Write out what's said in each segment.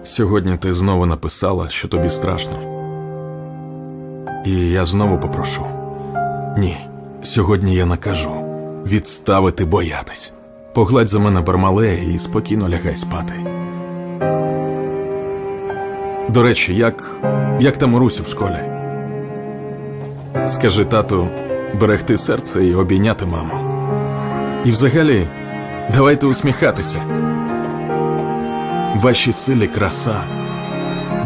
Сьогодні ти знову написала, що тобі страшно. І я знову попрошу. Ні, сьогодні я накажу відставити боятись. Погладь за мене Бармалея і спокійно лягай спати. До речі, як там Руся в школі? Скажи тату берегти серце і обійняти маму. І взагалі, давайте усміхатися. Вашій силі краса.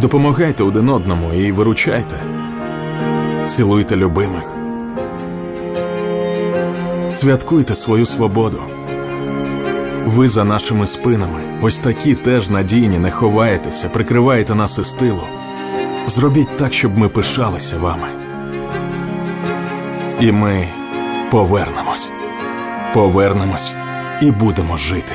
Допомагайте один одному і виручайте. Цілуйте любимих. Святкуйте свою свободу. Ви за нашими спинами, ось такі теж надійні, не ховаєтеся, прикриваєте нас із тилу. Зробіть так, щоб ми пишалися вами. І ми повернемось. Повернемось і будемо жити.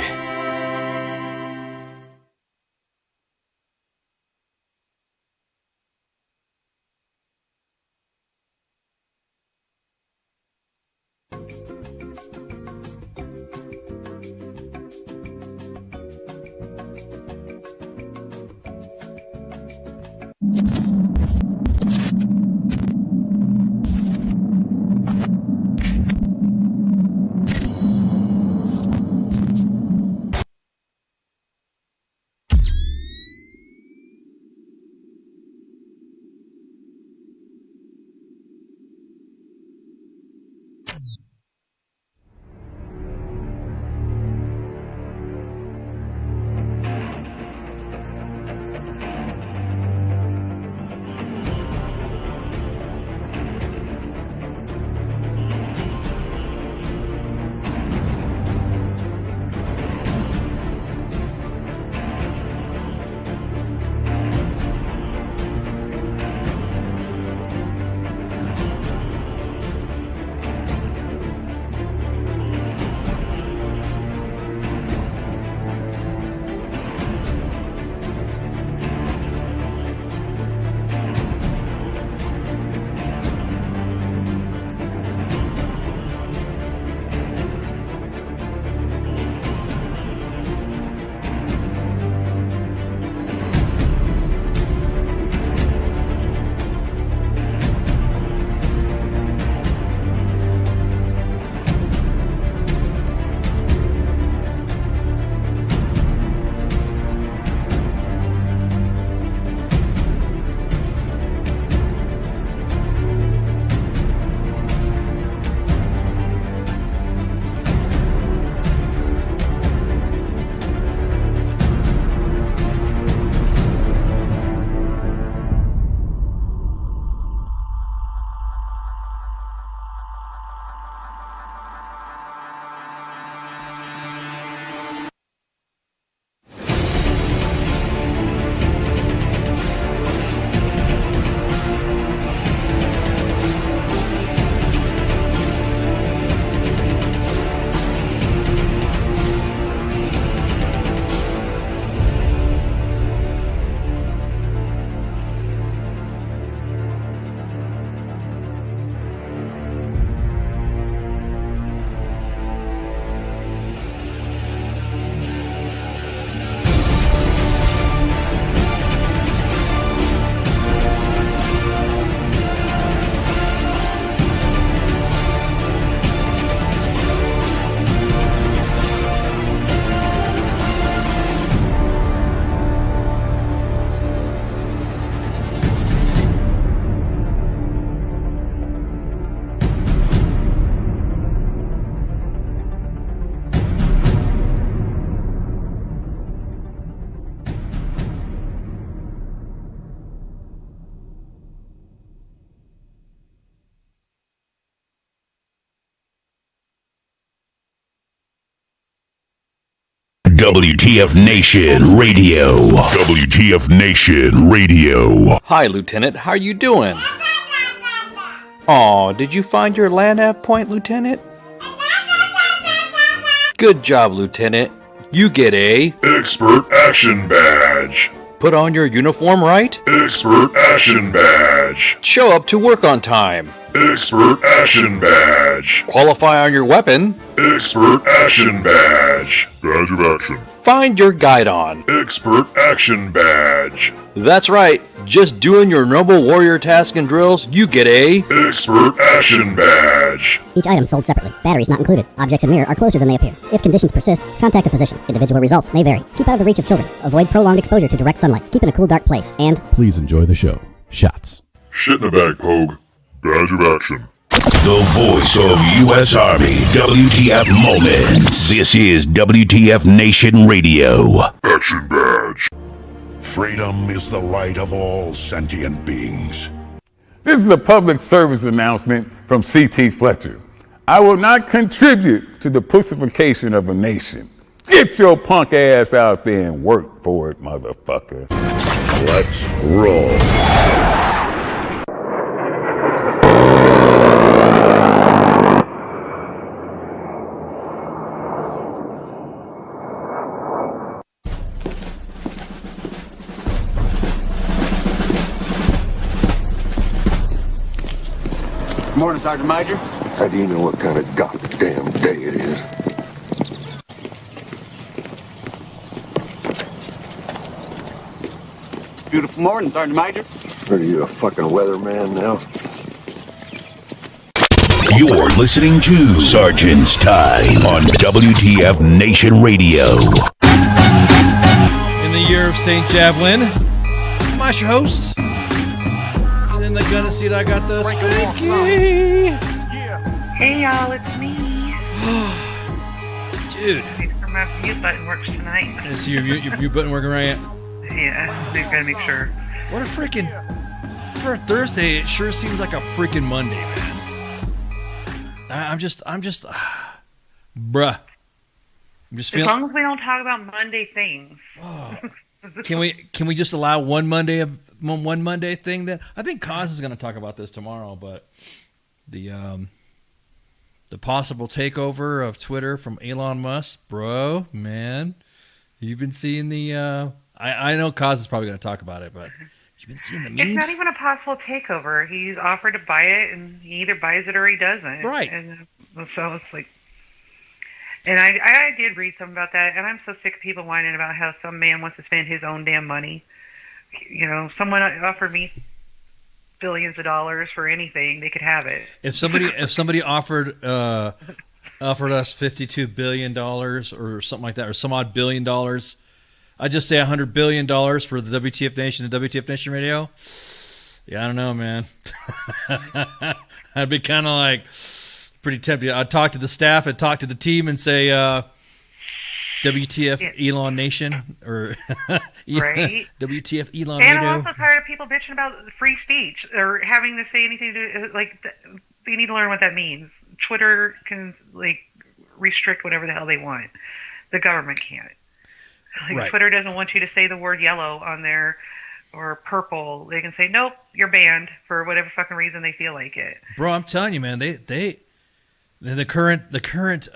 WTF Nation Radio. WTF Nation Radio. Hi, Lieutenant. How are you doing? Aw, did you find your land nav point, Lieutenant? Good job, Lieutenant. You get a Expert Action Badge. Put on your uniform right? Expert Action Badge. Show up to work on time. Expert Action Badge. Qualify on your weapon. Expert Action Badge. Badge of Action. find your guide on. Expert Action Badge. That's right, just doing your normal warrior task and drills, you get a Expert Action Badge. Each item sold separately. Batteries not included. Objects in mirror are closer than they appear. If conditions persist, contact a physician. Individual results may vary. Keep out of the reach of children. Avoid prolonged exposure to direct sunlight. Keep in a cool, dark place. And Please enjoy the show. Shots. Shit in a bag, Pogue. Badge of action. The voice of U.S. Army. WTF Moments. This is WTF Nation Radio. Action Badge. Freedom is the right of all sentient beings. This is a public service announcement from C.T. Fletcher. I will not contribute to the pussification of a nation. Get your punk ass out there and work for it, motherfucker. Let's roll. Morning, Sergeant Major. How do you know what kind of goddamn day it is? Beautiful morning, Sergeant Major. Are you a fucking weatherman now? You're listening to Sergeant's Time on WTF Nation Radio. In the year of St. Javelin, I'm your host. And in the gunner seat, I got the Spanky. Hey y'all, it's me. Dude. Make sure my mute button works tonight. I see your mute button working right. Yeah, we gotta make sure. What a freaking... For a Thursday, it sure seems like a freaking Monday, man. I'm just... bruh. I'm just feeling... As long as we don't talk about Monday things. Oh. Can we just allow one Monday thing that... I think Cause is going to talk about this tomorrow, but the possible takeover of Twitter from Elon Musk, bro, man. You've been seeing the... I know Cause is probably going to talk about it, but you've been seeing the memes? It's not even a possible takeover. He's offered to buy it, and he either buys it or he doesn't. Right. And so it's like... And I did read something about that, and I'm so sick of people whining about how some man wants to spend his own damn money. You know, someone offered me billions of dollars for anything, they could have it. If somebody offered us $52 billion or something like that, or some odd $1 billion, I'd just say $100 billion for the WTF Nation and WTF Nation Radio. Yeah, I don't know, man. I'd be kind of like pretty tempted. I'd talk to the staff, I'd talk to the team and say, WTF Elon Nation or right? WTF Elon And Radio. I'm also tired of people bitching about free speech or having to say anything to do like. They need to learn what that means. Twitter can like restrict whatever the hell they want. The government can't. Like, right. Twitter doesn't want you to say the word yellow on there or purple. They can say nope, you're banned for whatever fucking reason they feel like it. Bro, I'm telling you, man, the current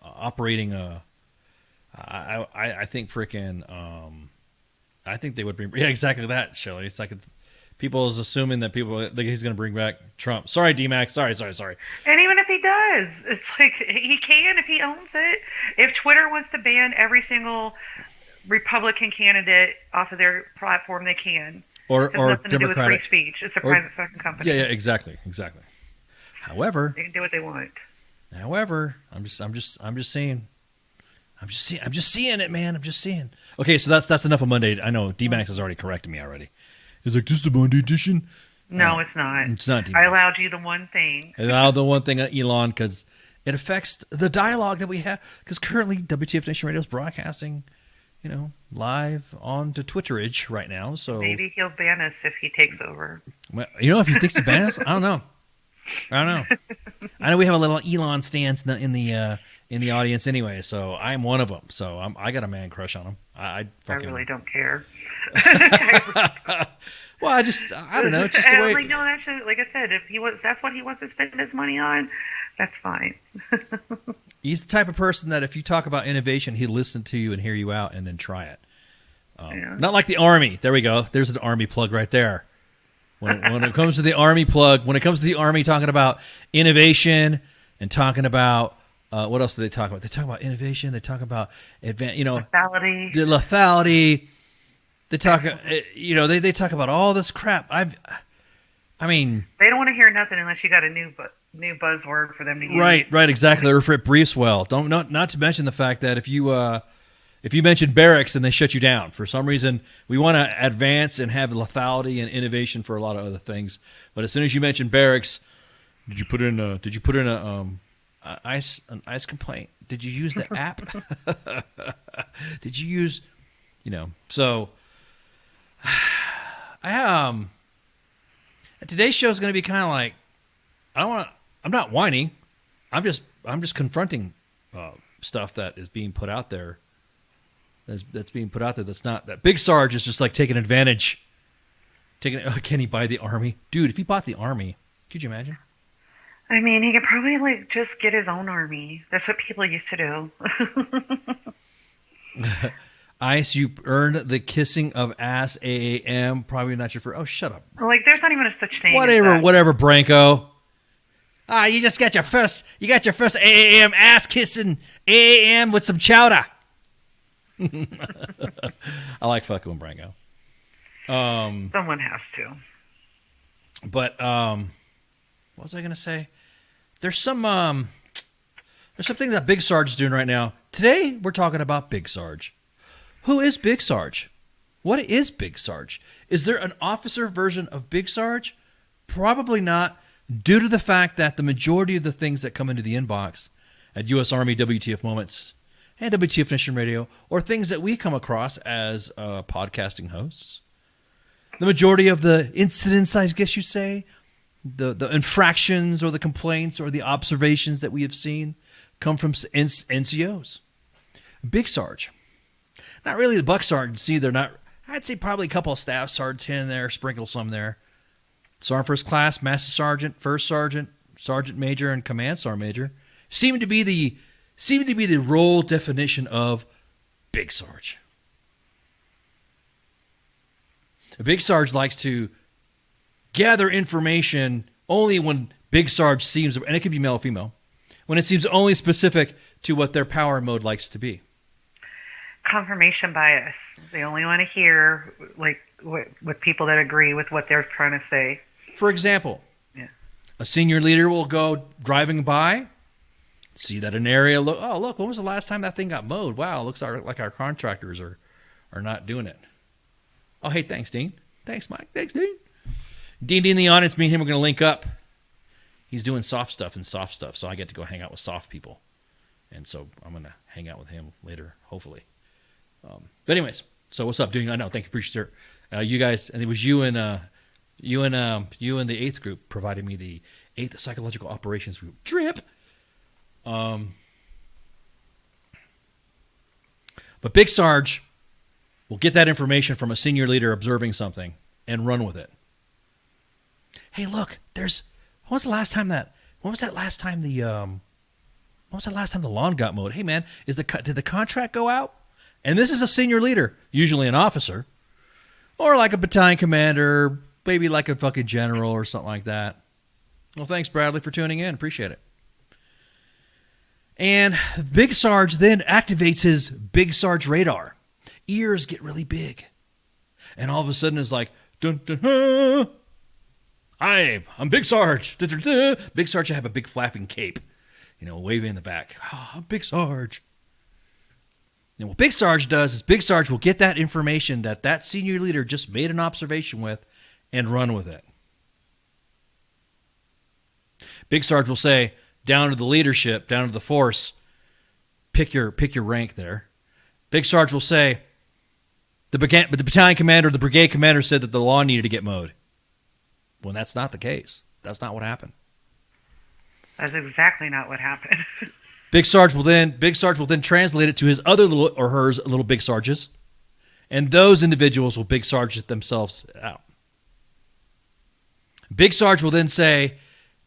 operating I think freaking I think they would bring exactly that, Shelley. It's like people is assuming that he's going to bring back Trump. Sorry, D-Mac. Sorry. And even if he does, it's like he can if he owns it. If Twitter wants to ban every single Republican candidate off of their platform, they can. Or nothing to do with Democratic free speech. It's a private fucking company. Yeah, exactly. However, they can do what they want. However, I'm just saying. I'm just seeing it, man. I'm just seeing. Okay, so that's enough of Monday. I know D-Max has already corrected me already. He's like, this is the Monday edition. No, it's not. It's not. I allowed you the one thing. I allowed the one thing, Elon, because it affects the dialogue that we have. Because currently, WTF Nation Radio is broadcasting, live on to Twitterage right now. So maybe he'll ban us if he takes over. Well, if he thinks to ban us, I don't know. I know we have a little Elon stance in the audience anyway, so I'm one of them. So I got a man crush on him. I really don't care. Well, I don't know. It's just the way. No, that's just, like I said, if that's what he wants to spend his money on, that's fine. He's the type of person that if you talk about innovation, he'll listen to you and hear you out and then try it. Not like the Army. There we go. There's an Army plug right there. When it comes to the Army plug, when it comes to the Army talking about innovation and talking about What else do they talk about? They talk about innovation. They talk about lethality. The lethality. They talk, they talk about all this crap. I mean, they don't want to hear nothing unless you got a new buzzword for them to use. Right, exactly. Or if it briefs well. Not to mention the fact that if you mention barracks, then they shut you down. For some reason, we want to advance and have lethality and innovation for a lot of other things. But as soon as you mention barracks, did you put in an ice complaint? Did you use the app? Did you use, so today's show is going to be kind of like, I'm not whining. I'm just confronting stuff that is being put out there. That's being put out there. That's not that Big Sarge is just like taking advantage. Can he buy the army, dude? If he bought the army, could you imagine? I mean, he could probably just get his own army. That's what people used to do. Ice, you earned the kissing of ass AAM. Probably not your first. Oh, shut up. There's not even a such thing. Whatever, Branko. You just got your first. You got your first AAM ass kissing AAM with some chowder. I like fucking with Branko. Someone has to. But what was I gonna say? There's something that Big Sarge is doing right now. Today we're talking about Big Sarge. Who is Big Sarge? What is Big Sarge? Is there an officer version of Big Sarge? Probably not, due to the fact that the majority of the things that come into the inbox at U.S. Army WTF Moments and WTF Nation Radio, or things that we come across as podcasting hosts, the majority of the incidents, I guess you'd say, the infractions or the complaints or the observations that we have seen come from NCOs. Big Sarge. Not really the buck sergeants either. I'd say probably a couple of staff sergeants here and there, sprinkle some there. Sergeant First Class, Master Sergeant, First Sergeant, Sergeant Major, and Command Sergeant Major seem to be the role definition of Big Sarge. A Big Sarge likes to gather information only when Big Sarge seems, and it could be male or female, when it seems only specific to what their power mode likes to be. Confirmation bias. They only want to hear with people that agree with what they're trying to say. For example, a senior leader will go driving by, see that an area, look, when was the last time that thing got mowed? Wow, it looks like our contractors are not doing it. Oh, hey, thanks, Dean. Thanks, Mike. Thanks, Dean. Dean in the audience, me and him are going to link up. He's doing soft stuff, so I get to go hang out with soft people. And so I'm going to hang out with him later, hopefully. But anyways, so what's up, doing? I know, thank you, appreciate it. You guys, and it was you and the 8th group provided me the 8th Psychological Operations Group drip. But Big Sarge will get that information from a senior leader observing something and run with it. Hey, look, when was the last time the lawn got mowed? Hey, man, did the contract go out? And this is a senior leader, usually an officer, or like a battalion commander, maybe like a fucking general or something like that. Well, thanks, Bradley, for tuning in. Appreciate it. And Big Sarge then activates his Big Sarge radar. Ears get really big. And all of a sudden it's like, dun, dun, dun. I'm Big Sarge. Dun, dun, dun. Big Sarge should have a big flapping cape, waving in the back. Oh, I'm Big Sarge. And what Big Sarge does is Big Sarge will get that information that senior leader just made an observation with and run with it. Big Sarge will say, down to the leadership, down to the force, pick your rank there. Big Sarge will say, the battalion commander, the brigade commander said that the lawn needed to get mowed. Well, that's not the case. That's not what happened. That's exactly not what happened. Big Sarge will then translate it to his other little or hers little Big Sarges, and those individuals will Big Sarge it themselves out. Big Sarge will then say,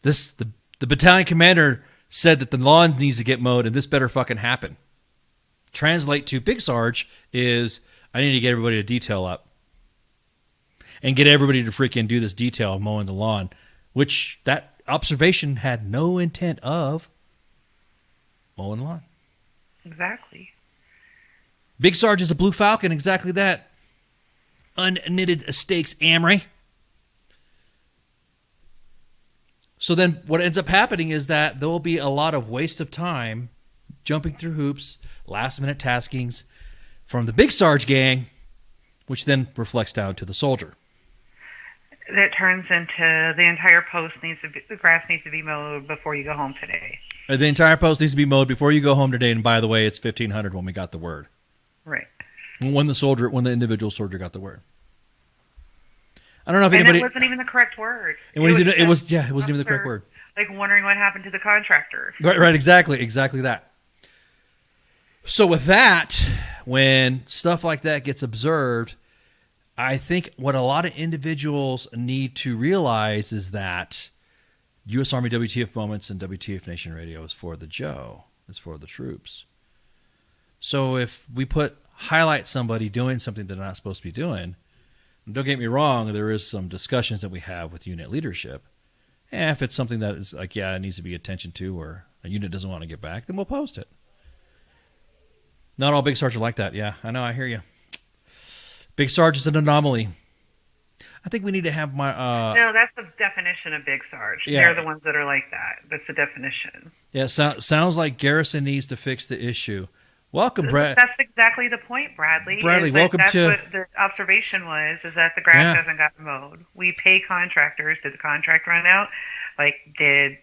the battalion commander said that the lawn needs to get mowed, and this better fucking happen. Translate to Big Sarge is, I need to get everybody to detail up and get everybody to freaking do this detail of mowing the lawn, which that observation had no intent of. mowing lawn. Exactly. Big Sarge is a Blue Falcon, exactly that. Unknitted stakes, Amory. So then what ends up happening is that there will be a lot of waste of time jumping through hoops, last-minute taskings from the Big Sarge gang, which then reflects down to the soldier. That turns into the entire post the grass needs to be mowed before you go home today. The entire post needs to be mowed before you go home today, and by the way, it's 1500 when we got the word. Right. When the individual soldier got the word. I don't know if anybody. And it wasn't even the correct word. It wasn't even the correct word. Like wondering what happened to the contractor. Right, exactly that. So with that, when stuff like that gets observed, I think what a lot of individuals need to realize is that U.S. Army WTF Moments and WTF Nation Radio is for the Joe. It's for the troops. So if we highlight somebody doing something they're not supposed to be doing, don't get me wrong, there is some discussions that we have with unit leadership. And if it's something that is like, it needs to be attention to, or a unit doesn't want to get back, then we'll post it. Not all Big Sarge are like that. Yeah, I know, I hear you. Big Sarge is an anomaly. I think we need to have my... No, that's the definition of Big Sarge. Yeah. They're the ones that are like that. That's the definition. Yeah, sounds like Garrison needs to fix the issue. Welcome, Brad. That's exactly the point, Bradley. Bradley, welcome that's to... That's what the observation was, is that the grass hasn't gotten mowed. We pay contractors. Did the contract run out? Like, did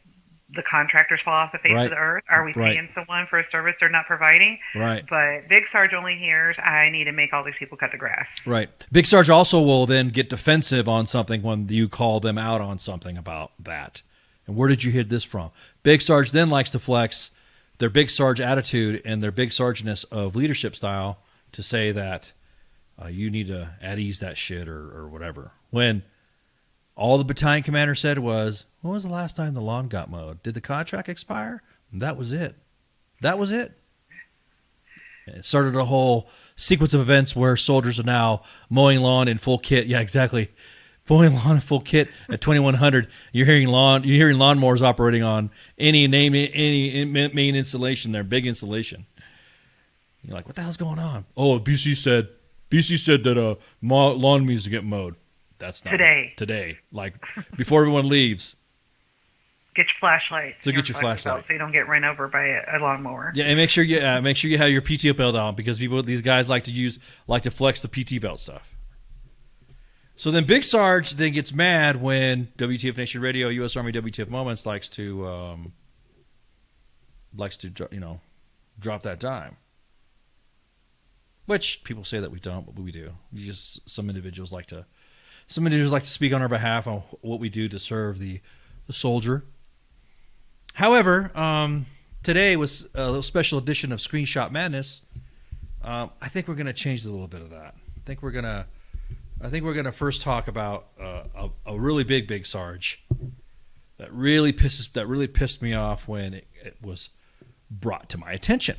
the contractors fall off the face of the earth? Are we paying someone for a service they're not providing? Right. But Big Sarge only hears, I need to make all these people cut the grass. Right. Big Sarge also will then get defensive on something when you call them out on something about that. And where did you hear this from? Big Sarge then likes to flex their Big Sarge attitude and their Big Sargeness of leadership style to say that you need to at ease that shit or whatever. When all the battalion commander said was, when was the last time the lawn got mowed? Did the contract expire? And that was it. That was it. And it started a whole sequence of events where soldiers are now mowing lawn in full kit. Yeah, exactly. Mowing lawn in full kit at 2100. You're hearing lawnmowers operating on any main installation there, big installation. You're like, what the hell's going on? Oh, BC said that lawn needs to get mowed. That's not today. Like before everyone leaves. Get your flashlight. So get your flashlight so you don't get run over by a lawnmower. Yeah, and make sure you have your PT belt on, because these guys like to flex the PT belt stuff. So then Big Sarge then gets mad when WTF Nation Radio, U.S. Army WTF Moments likes to drop that dime. Which people say that we don't, but we do. Some individuals like to speak on our behalf on what we do to serve the soldier. However, today was a little special edition of Screenshot Madness. I think we're going to change a little bit of that. I think we're going to first talk about a really Big Sarge that really pissed me off when it was brought to my attention.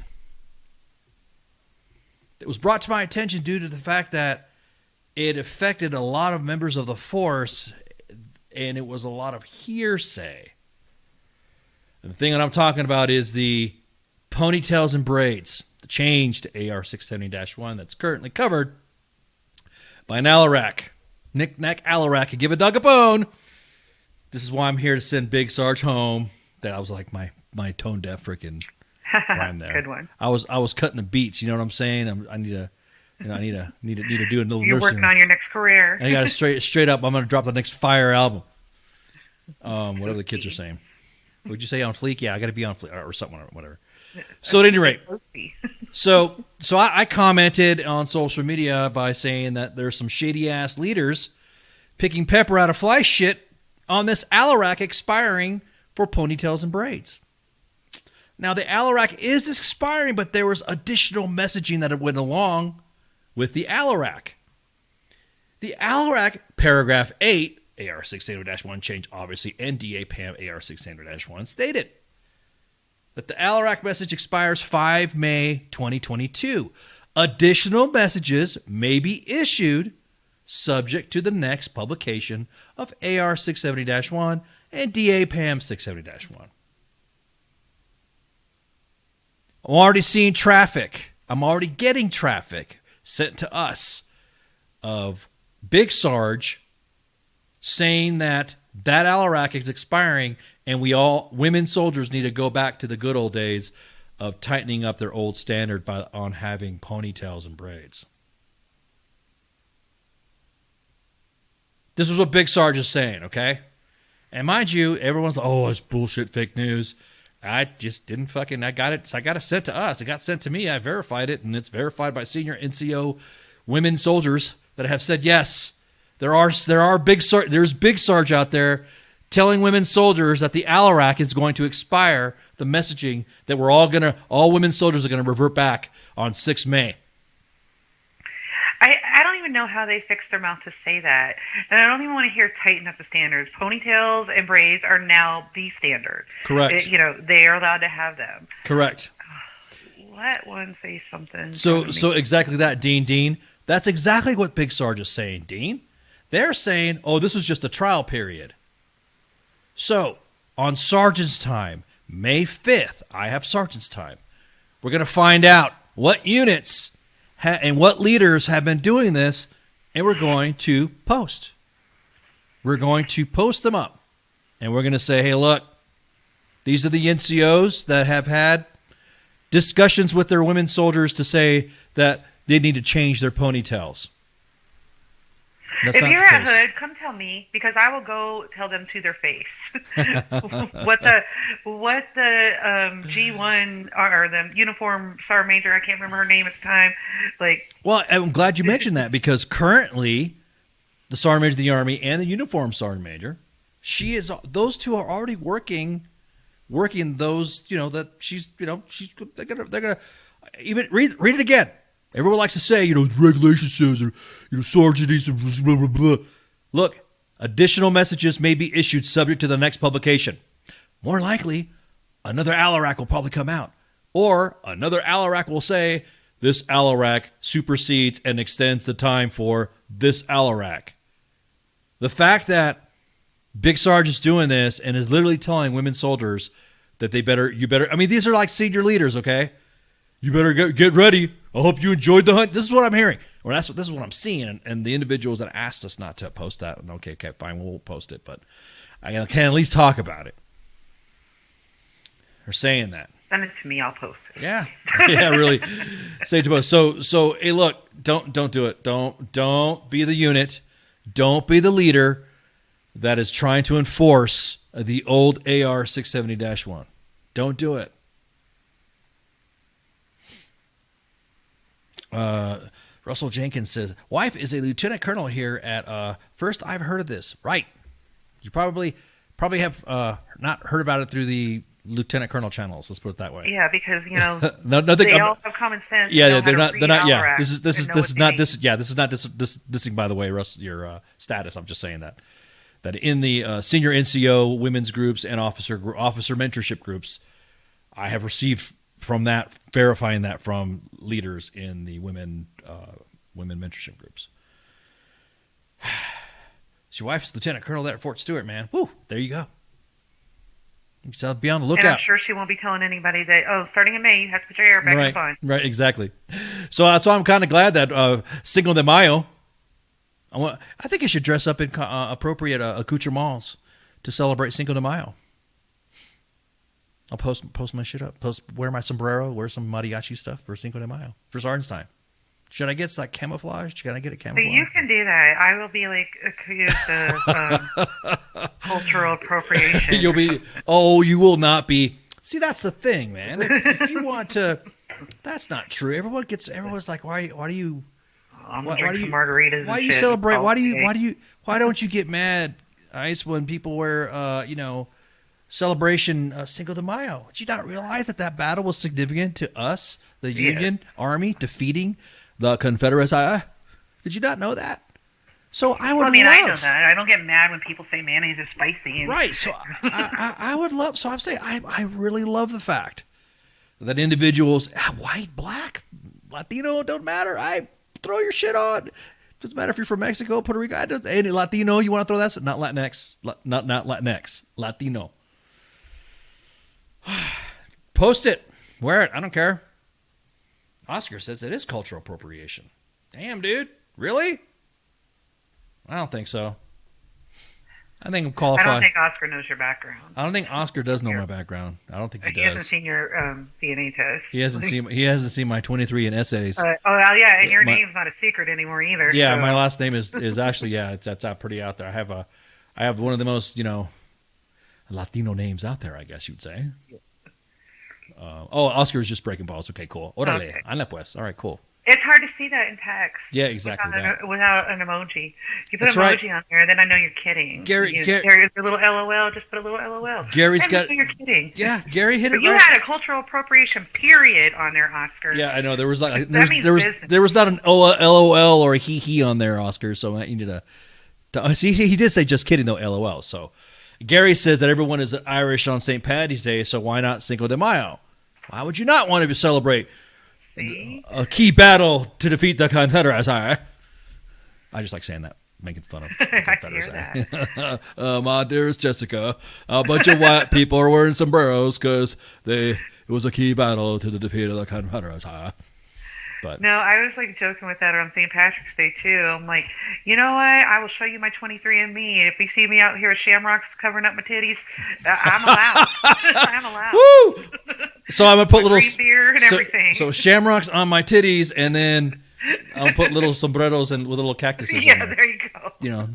It was brought to my attention due to the fact that it affected a lot of members of the force, and it was a lot of hearsay. And the thing that I'm talking about is the ponytails and braids, the change to AR-670-1 that's currently covered by an Alarak. Knick-knack Alarak, and give a dog a bone. This is why I'm here to send Big Sarge home. That was like my tone-deaf freaking rhyme there. Good one. I was cutting the beats, you know what I'm saying? I need to do a little You're nursing. working on your next career. I got to straight up, I'm going to drop the next Fire album. Whatever the kids are saying. Would you say on fleek? Yeah, I got to be on fleek or something, or whatever. So at any rate, so I commented on social media by saying that there's some shady ass leaders picking pepper out of fly shit on this Alarak expiring for ponytails and braids. Now the Alarak is expiring, but there was additional messaging that went along with the Alarak. The Alarak paragraph 8, AR-670-1 change obviously, NDA PAM AR-670-1 stated that the Alarak message expires 5 May 2022. Additional messages may be issued subject to the next publication of AR-670-1 and DA PAM 670-1. I'm already seeing traffic. I'm already getting traffic sent to us of Big Sarge saying that Alarak is expiring and women soldiers need to go back to the good old days of tightening up their old standard on having ponytails and braids. This is what Big Sarge is saying, okay? And mind you, everyone's like, oh, it's bullshit, fake news. I just didn't I got it sent to us. It got sent to me. I verified it, and it's verified by senior NCO women soldiers that have said, yes, there's Big Sarge out there telling women soldiers that the Alarak is going to expire, the messaging that all women soldiers are going to revert back on 6 May. I don't even know how they fixed their mouth to say that. And I don't even want to hear tighten up the standards. Ponytails and braids are now the standard. Correct. They are allowed to have them. Correct. Let one say something. So exactly that, Dean. That's exactly what Big Sarge is saying, Dean. They're saying, oh, this was just a trial period. So, on Sergeant's Time, May 5th, I have Sergeant's Time. We're going to find out what units and what leaders have been doing this, and we're going to post. We're going to post them up, and we're going to say, hey, look, these are the NCOs that have had discussions with their women soldiers to say that they need to change their ponytails. That's if you're at Hood, come tell me, because I will go tell them to their face what the G1 or the uniform sergeant major, I can't remember her name at the time. Well, I'm glad you mentioned that, because currently the sergeant major of the Army and the uniform sergeant major, those two are already working those, that they're gonna even read it again. Everyone likes to say, the regulation says, sergeant needs to blah, blah, blah. Look, additional messages may be issued subject to the next publication. More likely, another Alarak will probably come out. Or another Alarak will say, this Alarak supersedes and extends the time for this Alarak. The fact that Big Sarge is doing this and is literally telling women soldiers that these are like senior leaders, okay? You better get ready. I hope you enjoyed the hunt. This is what I'm hearing. Or this is what I'm seeing. And the individuals that asked us not to post that, okay, fine, we'll post it. But I can at least talk about it. They're saying that. Send it to me. I'll post it. Yeah. Yeah, really. Say it to us. So, hey, look, don't do it. Don't be the unit. Don't be the leader that is trying to enforce the old AR 670-1. Don't do it. Russell Jenkins says, wife is a lieutenant colonel here at first I've heard of this. Right. You probably have not heard about it through the lieutenant colonel channels. Let's put it that way. Yeah, because they all have common sense. Yeah, they're not. Yeah, this is not dissing. By the way, Russ, your status. I'm just saying that in the senior NCO women's groups and officer mentorship groups, I have received from that, verifying that from leaders in the women mentorship groups. So your wife's lieutenant colonel there at Fort Stewart, man. Woo, there you go. So be on the lookout. And I'm sure she won't be telling anybody that, starting in May, you have to put your hair back in the bun. Right, exactly. So that's why I'm kind of glad that Cinco de Mayo, I think I should dress up in appropriate accoutrements to celebrate Cinco de Mayo. I'll post my shit up. Wear my sombrero, wear some mariachi stuff for Cinco de Mayo, for Sergeant's Time. Should I get camouflaged? Can I get it camouflaged? So you can do that. I will be accused of cultural appropriation. You will not be. See, that's the thing, man. If you want to, that's not true. Everyone's like, why do you? I'm gonna drink some margaritas. Why do you celebrate? Why don't you get mad, Ice, when people wear, celebration Cinco de Mayo? Did you not realize that battle was significant to us, the Union Army, defeating the Confederates? Did you not know that? So I would. I know that. I don't get mad when people say mayonnaise is spicy. Right. So I would love. So I'm saying I really love the fact that individuals, white, black, Latino, don't matter. Throw your shit on. Doesn't matter if you're from Mexico, Puerto Rico. Any Latino, you want to throw that? Not Latinx. Not Latinx. Latino. Post it. Wear it. I don't care. Oscar says it is cultural appropriation. Damn, dude. Really? I don't think so. I think I'm qualified. I don't think Oscar knows your background. I don't think Oscar does know my background. I don't think he does. He hasn't seen your DNA test. He hasn't seen my 23 in essays. Yeah, and your name's not a secret anymore either. Yeah, so. my last name is actually it's out pretty out there. I have one of the most Latino names out there, I guess you'd say. Oscar is just breaking balls. Okay, cool. Órale, okay. Anda pues. All right, cool. It's hard to see that in text. Yeah, exactly. Without an emoji. You put That's an right. emoji on there, then I know you're kidding. There's a little LOL, just put a little LOL. Gary's got. You're kidding. Yeah, Gary hit it right. You had a cultural appropriation period on there, Oscar. Yeah, I know. There was like there was not an LOL or a he on there, Oscar. So you need to see. He did say just kidding though, LOL. So Gary says that everyone is Irish on St. Paddy's Day, so why not Cinco de Mayo? Why would you not want to celebrate a key battle to defeat the Confederates? I just like saying that, making fun of the Confederates. My dearest Jessica, a bunch of white people are wearing sombreros because it was a key battle to the defeat of the Confederates. But no, I was like joking with that on St. Patrick's Day too. I'm like, you know what? I will show you my 23andMe. If you see me out here with shamrocks covering up my titties, I'm allowed. I'm allowed. Woo! So I'm gonna put little green beard and everything. So shamrocks on my titties, and then I'll put little sombreros and with little cactuses. Yeah, there you go.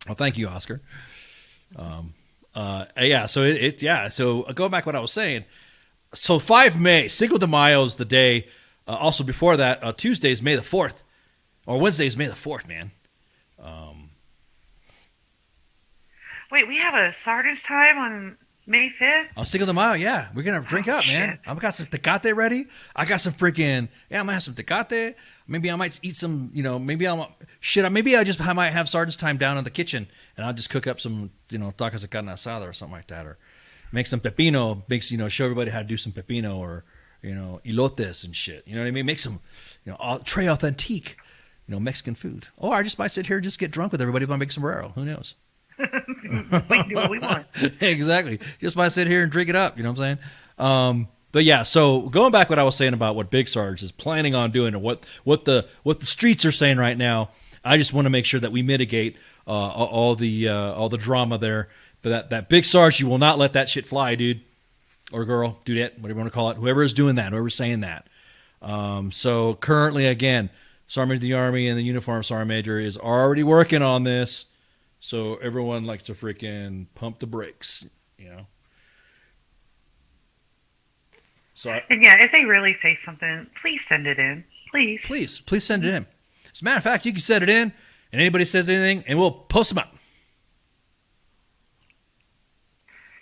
Well, thank you, Oscar. Yeah. So going back to what I was saying. So 5 May, Cinco de Mayo is the day. Also before that, Tuesday is May the 4th. Or Wednesday is May the 4th, man. Wait, we have a Sarge's Time on May 5th? Oh, Cinco de Mayo, yeah. We're going to drink up, man. I've got some Tecate ready. I got some freaking, I'm going to have some Tecate. Maybe I might eat some, maybe I might have Sarge's Time down in the kitchen, and I'll just cook up some, tacos de carne asada or something like that, or make some pepino, show everybody how to do some pepino or, elotes and shit. You know what I mean? Make some, très authentique, Mexican food. Or I just might sit here and just get drunk with everybody by make sombrero. Who knows? We can do what we want. Exactly. Just might sit here and drink it up. You know what I'm saying? But yeah, so going back to what I was saying about what Big Sarge is planning on doing, or what the streets are saying right now, I just want to make sure that we mitigate all the drama there. But that Big Sarge, you will not let that shit fly, dude. Or girl, dude, whatever you want to call it. Whoever is doing that, whoever's saying that. So currently, again, Sergeant of the Army and the Uniform Sergeant Major is already working on this. So everyone likes to freaking pump the brakes, So if they really say something, please send it in. Please send it in. As a matter of fact, you can send it in, and anybody says anything, and we'll post them up.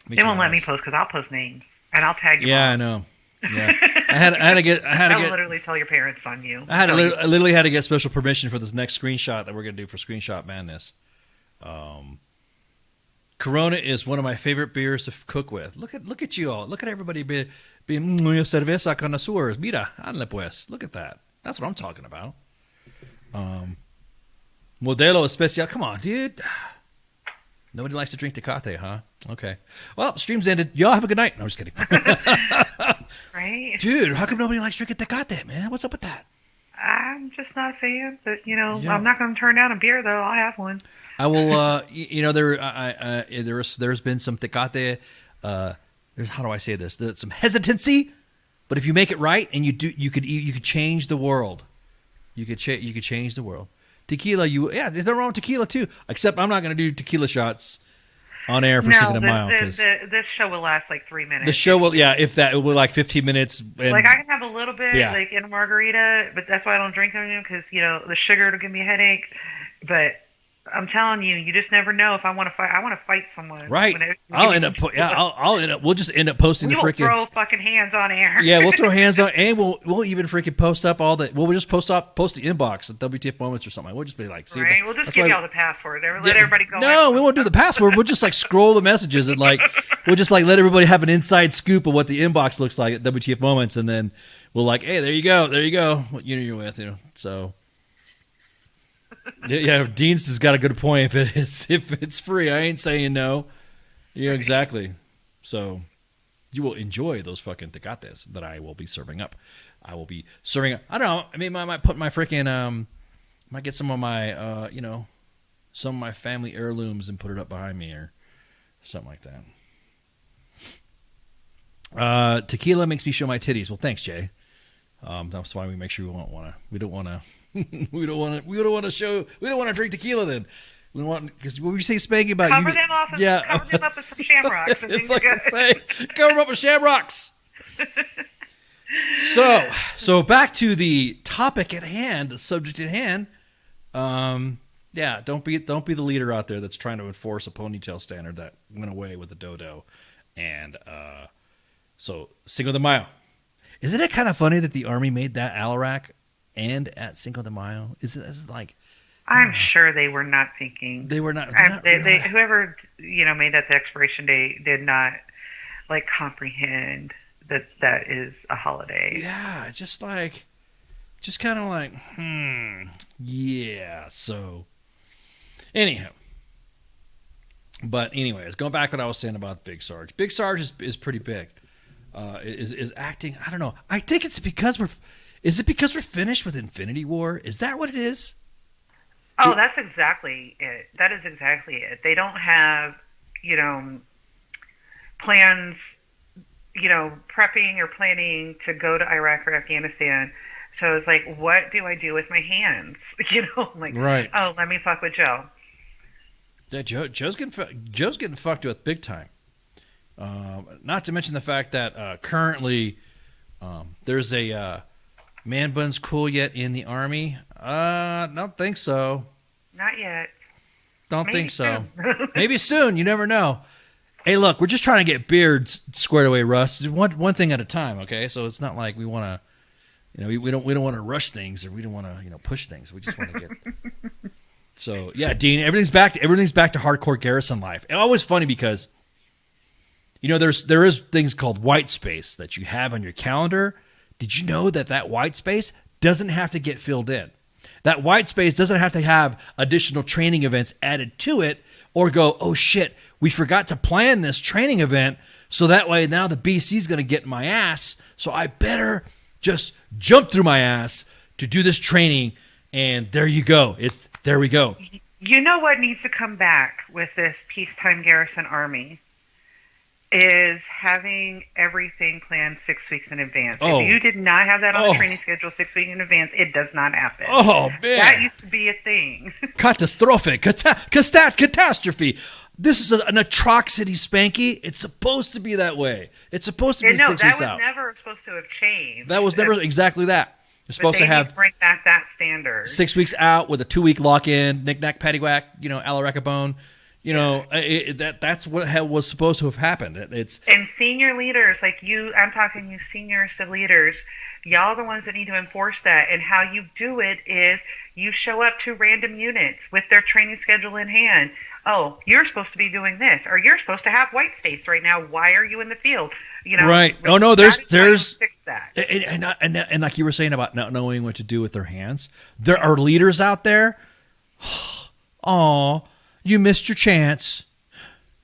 They won't let me post because I'll post names and I'll tag you. Yeah, I know. Yeah, I had to get. Literally tell your parents on you. I literally had to get special permission for this next screenshot that we're gonna do for Screenshot Madness. Corona is one of my favorite beers to cook with. Look at you all. Look at everybody being cerveza connoisseurs. Mira, hazle pues. Look at that. That's what I'm talking about. Modelo especial. Come on, dude. Nobody likes to drink Tecate, huh? Okay. Well, stream's ended. Y'all have a good night. No, I'm just kidding. Right? Dude, how come nobody likes drinking Tecate, man? What's up with that? I'm just not a fan, but, I'm not going to turn down a beer, though. I'll have one. I will, there's been some Tecate, how do I say this? There's some hesitancy, but if you make it right and you could change the world. You could change the world. Tequila, there's nothing wrong with tequila too. Except I'm not going to do tequila shots on air for Cinco de Mayo. This show will last like 3 minutes. The show will, if that, it will like 15 minutes. And, I can have a little bit, in a margarita, but that's why I don't drink them because the sugar will give me a headache. But I'm telling you, you just never know if I want to fight. I want to fight someone. Right. I'll end up. We'll just end up posting the freaking. We'll throw fucking hands on air. Yeah, we'll throw hands on, and we'll even freaking post up all the. We'll just post the inbox at WTF Moments or something. We'll just be like, see. Right. We'll just give y'all the password. Let everybody go. No, we won't do the password. We'll just scroll the messages and we'll just let everybody have an inside scoop of what the inbox looks like at WTF Moments, and then we'll hey, there you go. What unit you're with, so. Yeah, Dean's has got a good point. If it's free, I ain't saying no. Yeah, exactly. So, You will enjoy those fucking tecates that I will be serving up. I will be serving up. I don't know. I mean, I might put my freaking, might get some of my, some of my family heirlooms and put it up behind me or something like that. Tequila makes me show my titties. Well, thanks, Jay. That's why we make sure we don't want to drink tequila then. We want, because what were you say, Spanky, about cover you? Them off with, yeah, cover them up with some shamrocks. It's like I say, cover them up with shamrocks. So back to the topic at hand, the subject at hand. Yeah, don't be the leader out there that's trying to enforce a ponytail standard that went away with the dodo, and so Cinco de Mayo. Isn't it kind of funny that the Army made that Alarak and at Cinco de Mayo? Is it like? I'm sure they were not thinking. They were not. Whoever made that the expiration date did not comprehend that is a holiday. Yeah, just kind of like, yeah. So, anyhow, but anyways, going back to what I was saying about Big Sarge. Big Sarge is pretty big. Is acting. I don't know. I think it's because Is it because we're finished with Infinity War? Is that what it is? Oh, that's exactly it. That is exactly it. They don't have, plans, prepping or planning to go to Iraq or Afghanistan. So it's like, what do I do with my hands? Right. Oh, let me fuck with Joe. Yeah, Joe's getting fucked with big time. Not to mention the fact that currently there's a man buns cool yet in the Army. Don't think so. Not yet. Maybe think so. Maybe soon. You never know. Hey, look, we're just trying to get beards squared away, Russ. One thing at a time, okay? So it's not like we want to, we don't want to rush things or we don't want to, push things. We just want to get. So yeah, Dean, everything's back to hardcore garrison life. It's always funny because, there is things called white space that you have on your calendar. Did you know that white space doesn't have to get filled in? That white space doesn't have to have additional training events added to it or go, oh shit, we forgot to plan this training event, so that way now the BC is going to get my ass, so I better just jump through my ass to do this training, and there you go. There we go. You know what needs to come back with this peacetime garrison army? Is having everything planned 6 weeks in advance. Oh. If you did not have that on the training schedule 6 weeks in advance, it does not happen. Oh, man. That used to be a thing. Catastrophic. Catastrophe. This is an atrocity, Spanky. It's supposed to be that way. It's supposed to be 6 weeks out. That was never supposed to have changed. That was never exactly that. You're supposed to have bring back that standard. 6 weeks out with a 2-week lock-in, knick-knack, paddywhack, Alaracabone. That's what was supposed to have happened. And senior leaders like you, I'm talking you seniorest of leaders, y'all are the ones that need to enforce that. And how you do it is you show up to random units with their training schedule in hand. Oh, you're supposed to be doing this, or you're supposed to have white space right now. Why are you in the field? Right. Oh no, there's fix that. And like you were saying about not knowing what to do with their hands, there are leaders out there. Oh. You missed your chance.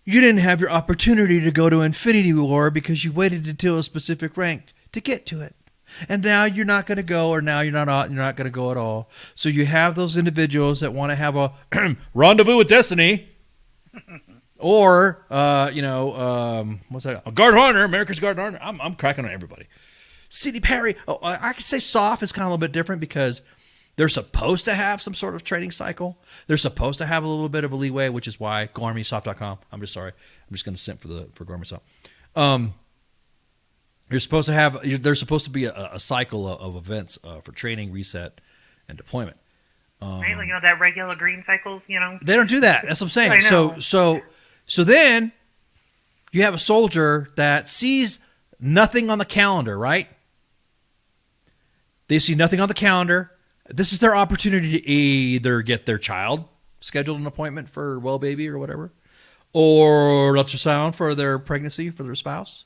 You didn't have your opportunity to go to Infinity War because you waited until a specific rank to get to it. And now you're not going to go, or now you're not going to go at all. So you have those individuals that want to have a rendezvous with destiny, or what's that? Guard Horner, America's Guard Horner. I'm cracking on everybody. C.D. Perry. Oh, I could say SOF is kind of a little bit different because they're supposed to have some sort of training cycle. They're supposed to have a little bit of a leeway, which is why GoArmySoft.com. I'm just sorry. I'm just going to simp for GoArmySoft. There's supposed to be a cycle of events for training, reset, and deployment. Right, like that regular green cycles. They don't do that. That's what I'm saying. So then you have a soldier that sees nothing on the calendar, right? They see nothing on the calendar. This is their opportunity to either get their child scheduled an appointment for well baby or whatever, or ultrasound for their pregnancy for their spouse,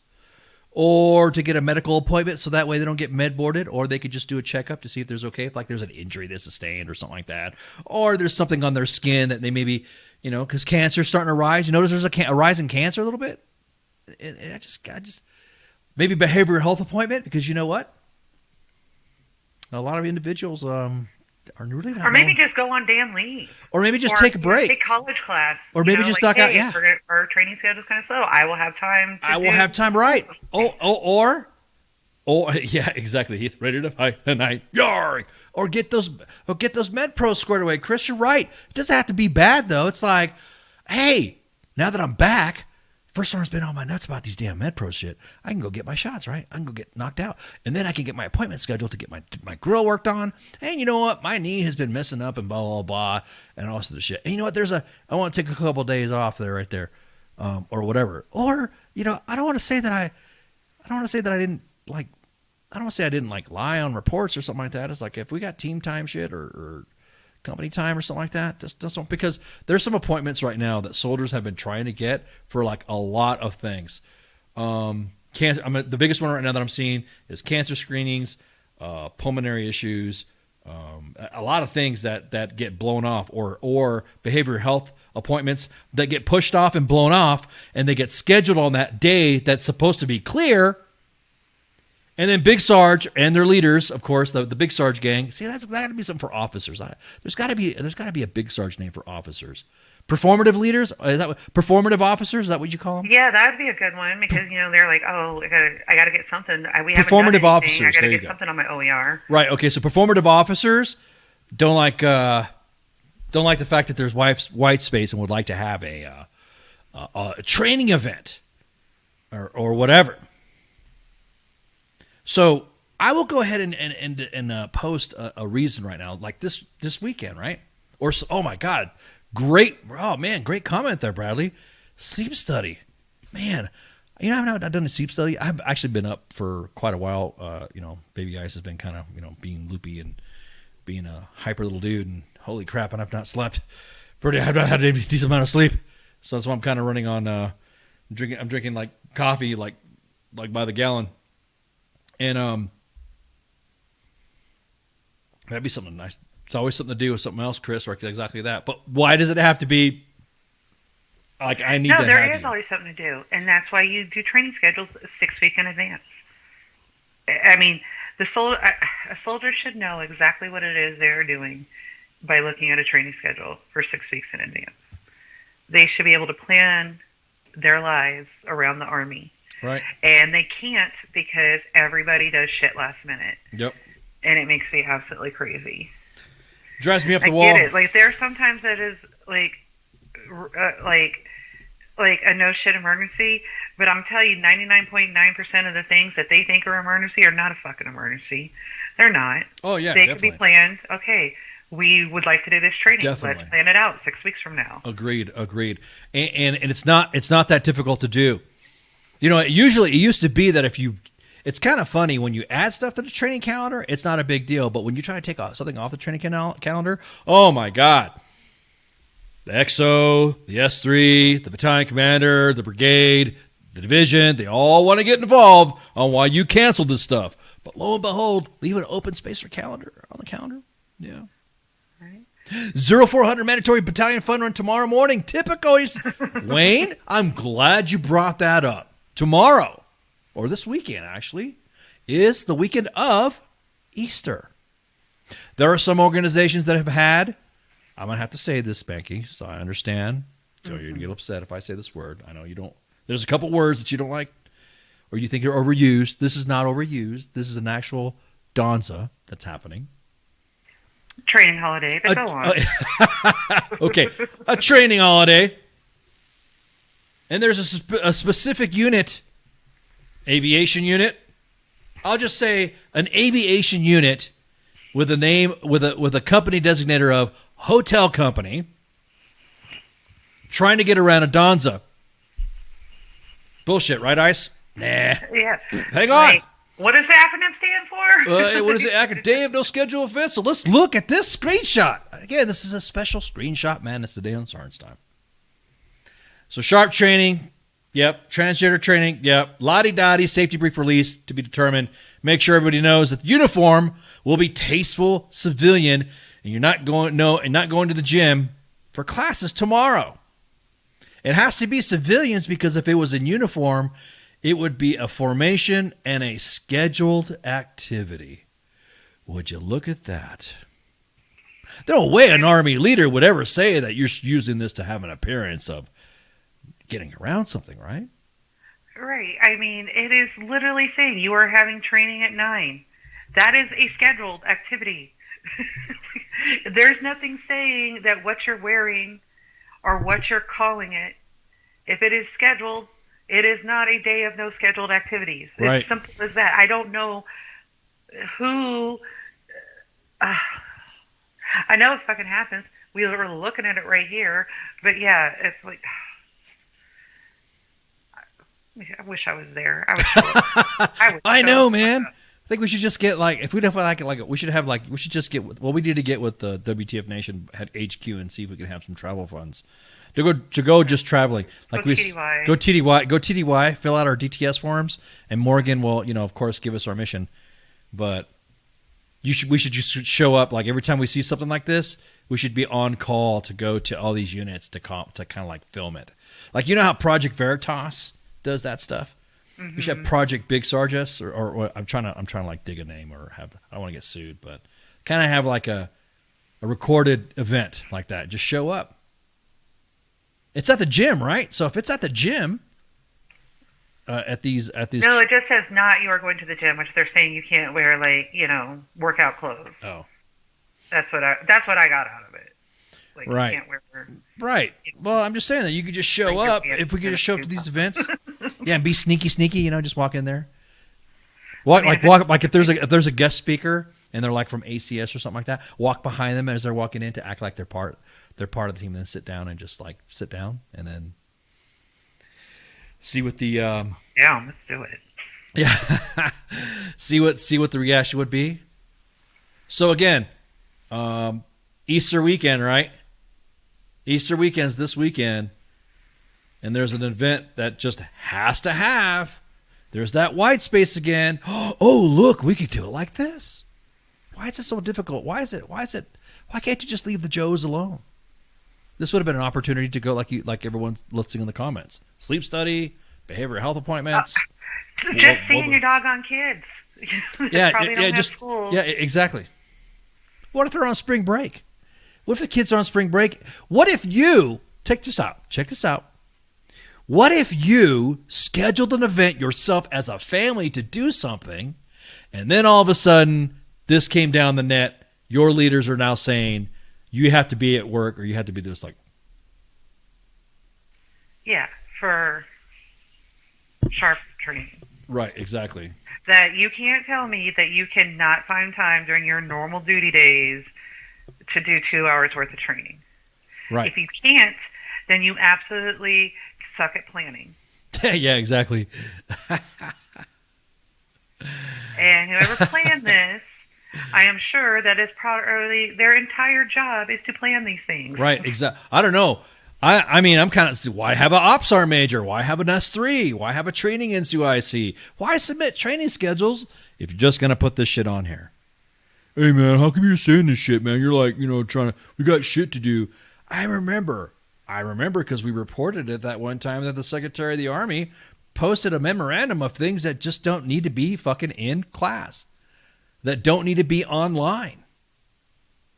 or to get a medical appointment so that way they don't get med boarded, or they could just do a checkup to see if there's if there's an injury they sustained or something like that, or there's something on their skin that they maybe, because cancer's starting to rise. You notice there's a rise in cancer a little bit? Maybe behavioral health appointment, because you know what? A lot of individuals are really not. Or maybe just go on damn leave. Or maybe just take a break. Take college class. Or maybe just knock out. Yeah. Our training schedule is kind of slow. I will have time. I will have time. Right. Or yeah, exactly. Heath, ready to fight tonight. Yarg. Or get those med pros squared away. Chris, you're right. It doesn't have to be bad though. It's like, hey, now that I'm back, first one's been on my nuts about these damn med pro shit. I can go get my shots, right? I can go get knocked out. And then I can get my appointment scheduled to get my grill worked on. And you know what? My knee has been messing up and blah, blah, blah, and all this other shit. And you know what? I want to take a couple of days off there right there, or whatever. Or, you know, I don't want to say that I didn't lie on reports or something like that. It's like if we got team time shit or company time or something like that, just don't, because there's some appointments right now that soldiers have been trying to get for like a lot of things. Cancer. The biggest one right now that I'm seeing is cancer screenings, pulmonary issues, a lot of things that get blown off, or behavioral health appointments that get pushed off and blown off, and they get scheduled on that day that's supposed to be clear. And then Big Sarge and their leaders, of course, the Big Sarge gang. See, that's got to be something for officers. There's got to be a Big Sarge name for officers. Performative leaders? Performative officers? Is that what you call them? Yeah, that'd be a good one, because they're like, oh, I gotta get something. We haven't done anything. Officers. I gotta get something on my OER. Right. Okay. So performative officers don't like the fact that there's white space and would like to have a training event or whatever. So I will go ahead and post a reason right now, like this weekend, right? Or oh my God, great comment there, Bradley. Sleep study, man. I've not done a sleep study. I've actually been up for quite a while. Baby Ice has been kind of being loopy and being a hyper little dude, and holy crap, and I've not slept. I've not had a decent amount of sleep, so that's why I'm kind of running on. I'm drinking like coffee, like by the gallon. And that'd be something nice. It's always something to do with something else, Chris, or exactly that. But why does it have to be like I need to have No, there is always something to do. And that's why you do training schedules 6 weeks in advance. I mean, a soldier should know exactly what it is they're doing by looking at a training schedule for 6 weeks in advance. They should be able to plan their lives around the Army. Right. And they can't, because everybody does shit last minute. Yep. And it makes me absolutely crazy. Drives me up the wall. I get it. Like, there are sometimes that is like a no shit emergency, but I'm telling you, 99.9% of the things that they think are emergency are not a fucking emergency. They're not. Oh yeah, they definitely. could be planned. Okay, we would like to do this training. Definitely. Let's plan it out 6 weeks from now. Agreed. And it's not that difficult to do. It used to be that it's kind of funny when you add stuff to the training calendar, it's not a big deal. But when you try to take something off the training calendar, oh my God. The XO, the S3, the battalion commander, the brigade, the division, they all want to get involved on why you canceled this stuff. But lo and behold, leave an open space for calendar on the calendar. Yeah. Right. 0400 mandatory battalion fun run tomorrow morning. Typical. Wayne, I'm glad you brought that up. Tomorrow, or this weekend actually, is the weekend of Easter. There are some organizations that have had, I'm going to have to say this, Spanky, so I understand. So you're going to get upset if I say this word. I know you don't. There's a couple words that you don't like or you think are overused. This is not overused. This is an actual Donza that's happening. Training holiday, but go on. Okay, a training holiday. And there's a specific unit, aviation unit. I'll just say an aviation unit with a name, with a company designator of hotel company, trying to get around a Donza. Bullshit, right, Ice? Nah. Yeah. Hang on. Wait, what does the acronym stand for? What is it? Day of no scheduled events. So let's look at this screenshot. Again, this is a special screenshot madness today on Sarge Time. So sharp training, yep. Transgender training, yep. Lottie-dottie, safety brief release to be determined. Make sure everybody knows that the uniform will be tasteful civilian, and you're not going to the gym for classes tomorrow. It has to be civilians, because if it was in uniform, It would be a formation and a scheduled activity. Would you look at that? No way an Army leader would ever say that you're using this to have an appearance of getting around something, right? Right. I mean, it is literally saying you are having training at 9. That is a scheduled activity. There's nothing saying that what you're wearing or what you're calling it, if it is scheduled, it is not a day of no scheduled activities. Right. It's simple as that. I don't know who... I know it fucking happens. We were looking at it right here. But yeah, it's like... I wish I was there. I know, man. I think we should just get if we don't we should just get what we need to get with the WTF Nation at HQ and see if we can have some travel funds to go just traveling. Like go TDY. Go TDY, fill out our DTS forms, and Morgan will, of course, give us our mission. But we should just show up every time we see something like this. We should be on call to go to all these units to kind of film it. How Project Veritas does that stuff. Mm-hmm. We should have Project Big Sarge, or I'm trying to dig a name or I don't want to get sued, but kind of have a recorded event like that. Just show up. It's at the gym, right? So if it's at the gym, at these. No, it just says not you are going to the gym, which they're saying you can't wear workout clothes. Oh, that's what I got out of it. Right. You can't wear. Right. Well, I'm just saying that you could just show up. If we could just show up to these events, yeah, and be sneaky, just walk in there. Walk if there's a guest speaker and they're from ACS or something like that, walk behind them as they're walking in to act like they're part of the team, and then sit down and just sit down and then see what the yeah, let's do it. Yeah. see what the reaction would be. So again, Easter weekend, right? Easter weekend's this weekend, and there's an event that just has to have. There's that white space again. Oh, look, we could do it like this. Why is it so difficult? Why can't you just leave the Joes alone? This would have been an opportunity to go like everyone's listing in the comments. Sleep study, behavioral health appointments. Just seeing your doggone kids. School. Yeah, exactly. What if they're on spring break? What if the kids are on spring break? What if you, check this out. What if you scheduled an event yourself as a family to do something, and then all of a sudden this came down the net, your leaders are now saying you have to be at work or you have to be this Yeah, for sharp training. Right, exactly. That you can't tell me that you cannot find time during your normal duty days to do 2 hours worth of training. Right. If you can't, then you absolutely suck at planning. Yeah, exactly. And whoever planned this, I am sure that is probably their entire job is to plan these things. Right, exactly. I don't know. I mean, I'm kind of, why have an OPSAR major? Why have an S3? Why have a training NCOIC? Why submit training schedules if you're just going to put this shit on here? Hey, man, how come you're saying this shit, man? You're we got shit to do. I remember because we reported it that one time that the Secretary of the Army posted a memorandum of things that just don't need to be fucking in class, that don't need to be online.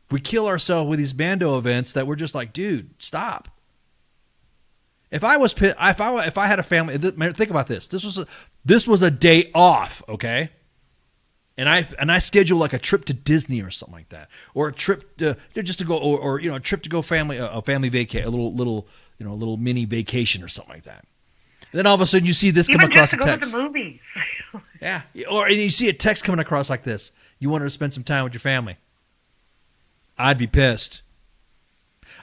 We kill ourselves with these bando events that we're just like, dude, stop. If I had a family, think about this. This was a day off, okay? And I schedule a trip to Disney or something like that, or a trip to just to go, or a trip to go a family vacation, a little mini vacation or something like that. And then all of a sudden you see this come across a text. Even just to go to the movies. Yeah, and you see a text coming across like this. You wanted to spend some time with your family. I'd be pissed.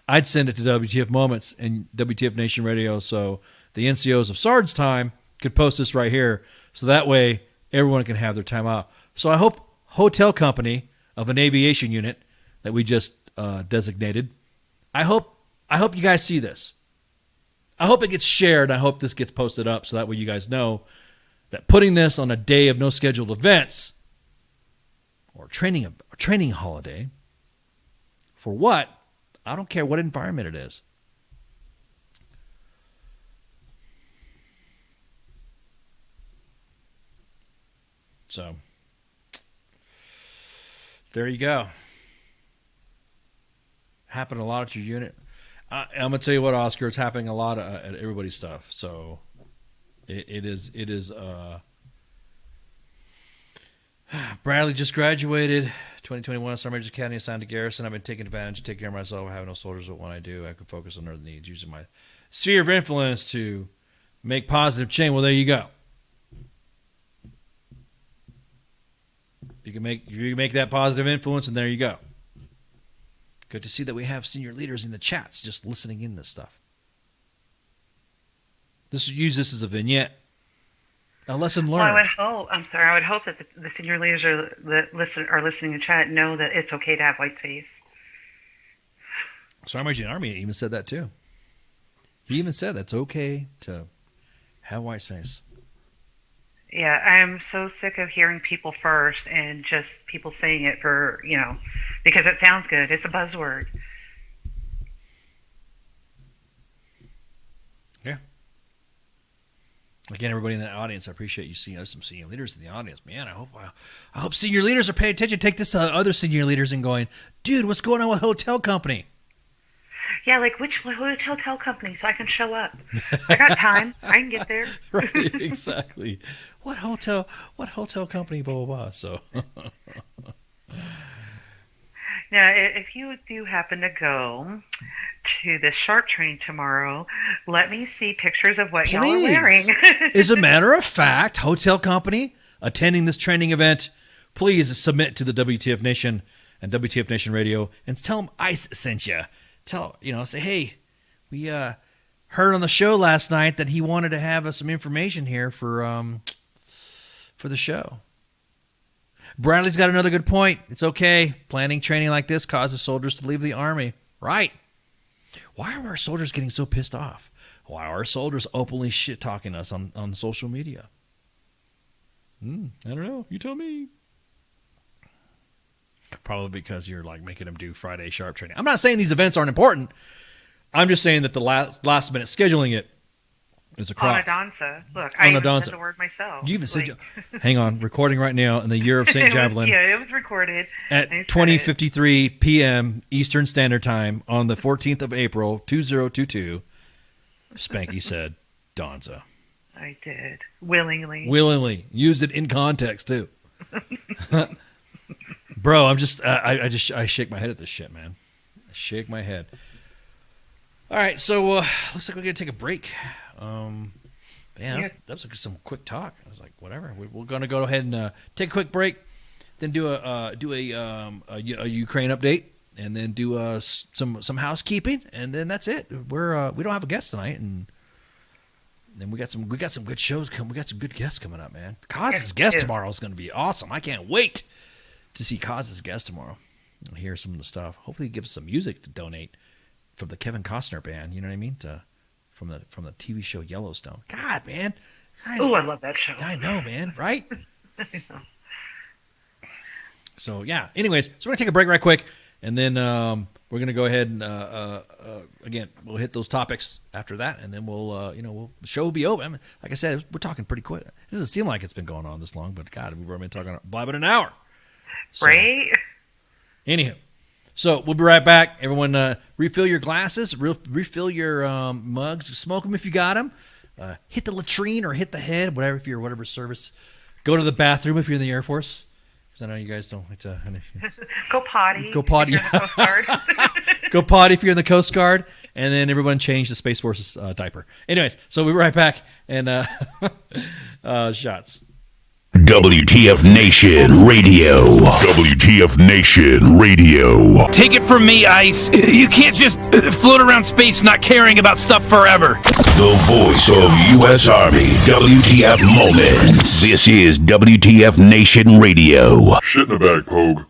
I'd send it to WTF Moments and WTF Nation Radio so the NCOs of SGT'S Time could post this right here, so that way everyone can have their time out. So I hope hotel company of an aviation unit that we just designated, I hope you guys see this. I hope it gets shared. I hope this gets posted up so that way you guys know that putting this on a day of no scheduled events or training holiday, for what? I don't care what environment it is. So there you go. Happened a lot at your unit. I'm gonna tell you what, Oscar. It's happening a lot at everybody's stuff. So it is. Bradley just graduated 2021 Star Majors Academy, assigned to Garrison. I've been taking advantage to take care of myself. I have no soldiers, but when I do, I can focus on other needs, using my sphere of influence to make positive change. Well, there you go. If you can make that positive influence, and there you go. Good to see that we have senior leaders in the chats just listening in this stuff. Use this as a vignette. A lesson learned. Well, I would hope that the senior leaders are listening to chat know that it's okay to have white space. Sergeant Major in the Army even said that too. He even said that's okay to have white space. Yeah, I'm so sick of hearing people first and just people saying it for, because it sounds good. It's a buzzword. Yeah. Again, everybody in the audience, I appreciate you seeing some senior leaders in the audience. Man, I hope senior leaders are paying attention. Take this to other senior leaders and going, dude, what's going on with hotel company? Yeah, like which hotel company so I can show up. I got time. I can get there. Right, exactly. What hotel company, blah, blah, blah. So. Now, if you do happen to go to the sharp training tomorrow, let me see pictures of what y'all are wearing. As a matter of fact, hotel company attending this training event, please submit to the WTF Nation and WTF Nation Radio and tell them ICE sent you. Say, hey, we heard on the show last night that he wanted to have some information here for the show. Bradley's got another good point. It's okay. Planning training like this causes soldiers to leave the Army. Right. Why are our soldiers getting so pissed off? Why are our soldiers openly shit-talking us on social media? I don't know. You tell me. Probably because you're making them do Friday sharp training. I'm not saying these events aren't important. I'm just saying that the last minute scheduling it is a crock. Onadonsa. Look, I even said the word myself. You even said, hang on, recording right now in the year of St. Javelin. It was recorded. At 20:53 p.m. Eastern Standard Time on the 14th of April, 2022, Spanky said, Donza. I did. Willingly. Use it in context, too. Bro, I shake my head at this shit, man. I shake my head. All right, so looks like we're gonna take a break. That was some quick talk. I was like, whatever. We're gonna go ahead and take a quick break, then do a Ukraine update, and then do some housekeeping, and then that's it. We don't have a guest tonight, and then we got some good shows coming. We got some good guests coming up, man. Kaz's guest tomorrow is gonna be awesome. I can't wait to see Kaz's guest tomorrow and hear some of the stuff. Hopefully he gives us some music to donate from the Kevin Costner band, you know what I mean? From the TV show Yellowstone. God, man. Oh, I love that show. I know, man, right? I know. So, yeah. Anyways, so we're going to take a break right quick, and then we're going to go ahead and, again, we'll hit those topics after that, and then the show will be over. I mean, like I said, we're talking pretty quick. It doesn't seem like it's been going on this long, but, God, we've already been talking about an hour. So, right? Anywho, so we'll be right back. Everyone, refill your glasses, refill your mugs, smoke them if you got them. Hit the latrine or hit the head, whatever, if you're whatever service. Go to the bathroom if you're in the Air Force, because I know you guys don't like to. Go potty. Go potty. If you're in the Coast Guard. Go potty if you're in the Coast Guard, and then everyone change the Space Force's diaper. Anyways, so we'll be right back and shots. WTF Nation Radio. WTF Nation Radio. Take it from me, Ice. You can't just float around space not caring about stuff forever. The voice of U.S. Army. WTF Moments. This is WTF Nation Radio. Shit in the bag, Pogue.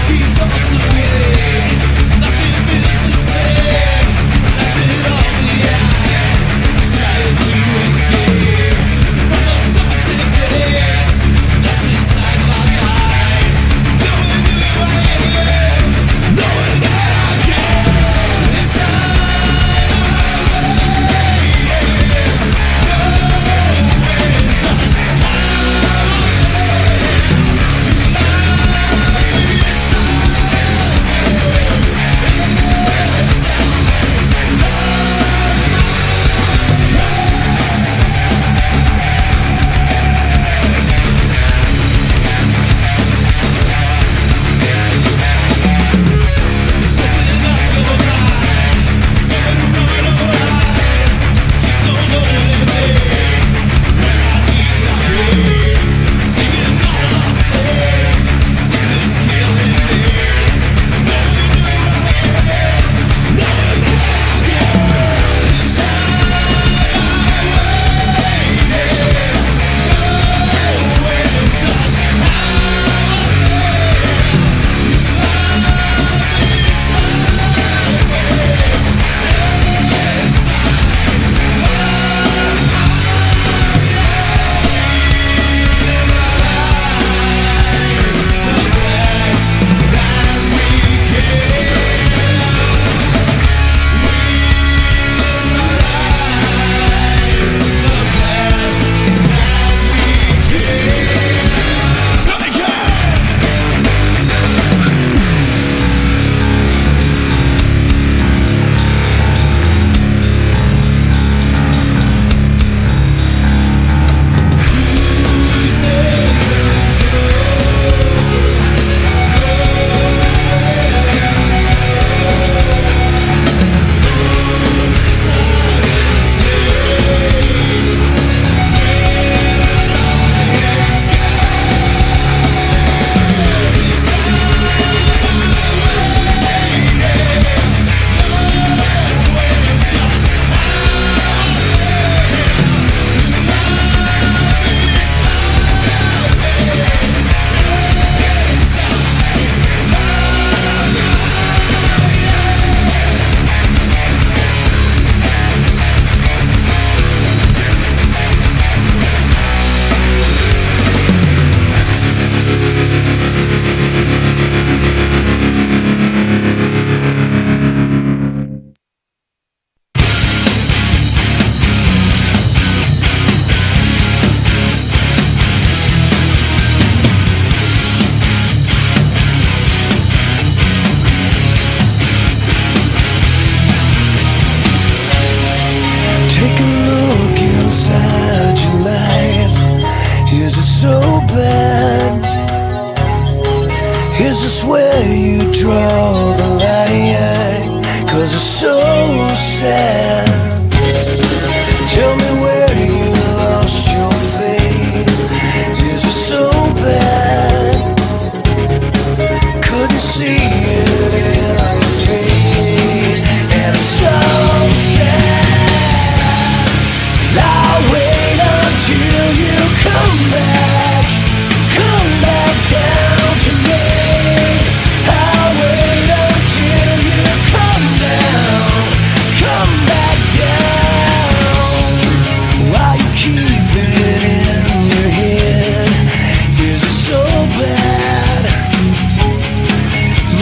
These odds are nothing feels the same. so bad? Is this where you draw the line? 'Cause it's so sad. Tell me where you lost your faith. Is it so bad? Couldn't see it in your face. And it's so sad. I'll wait until you come back down to me. I'll wait until you come back down. While you keep it in your head, is it so bad?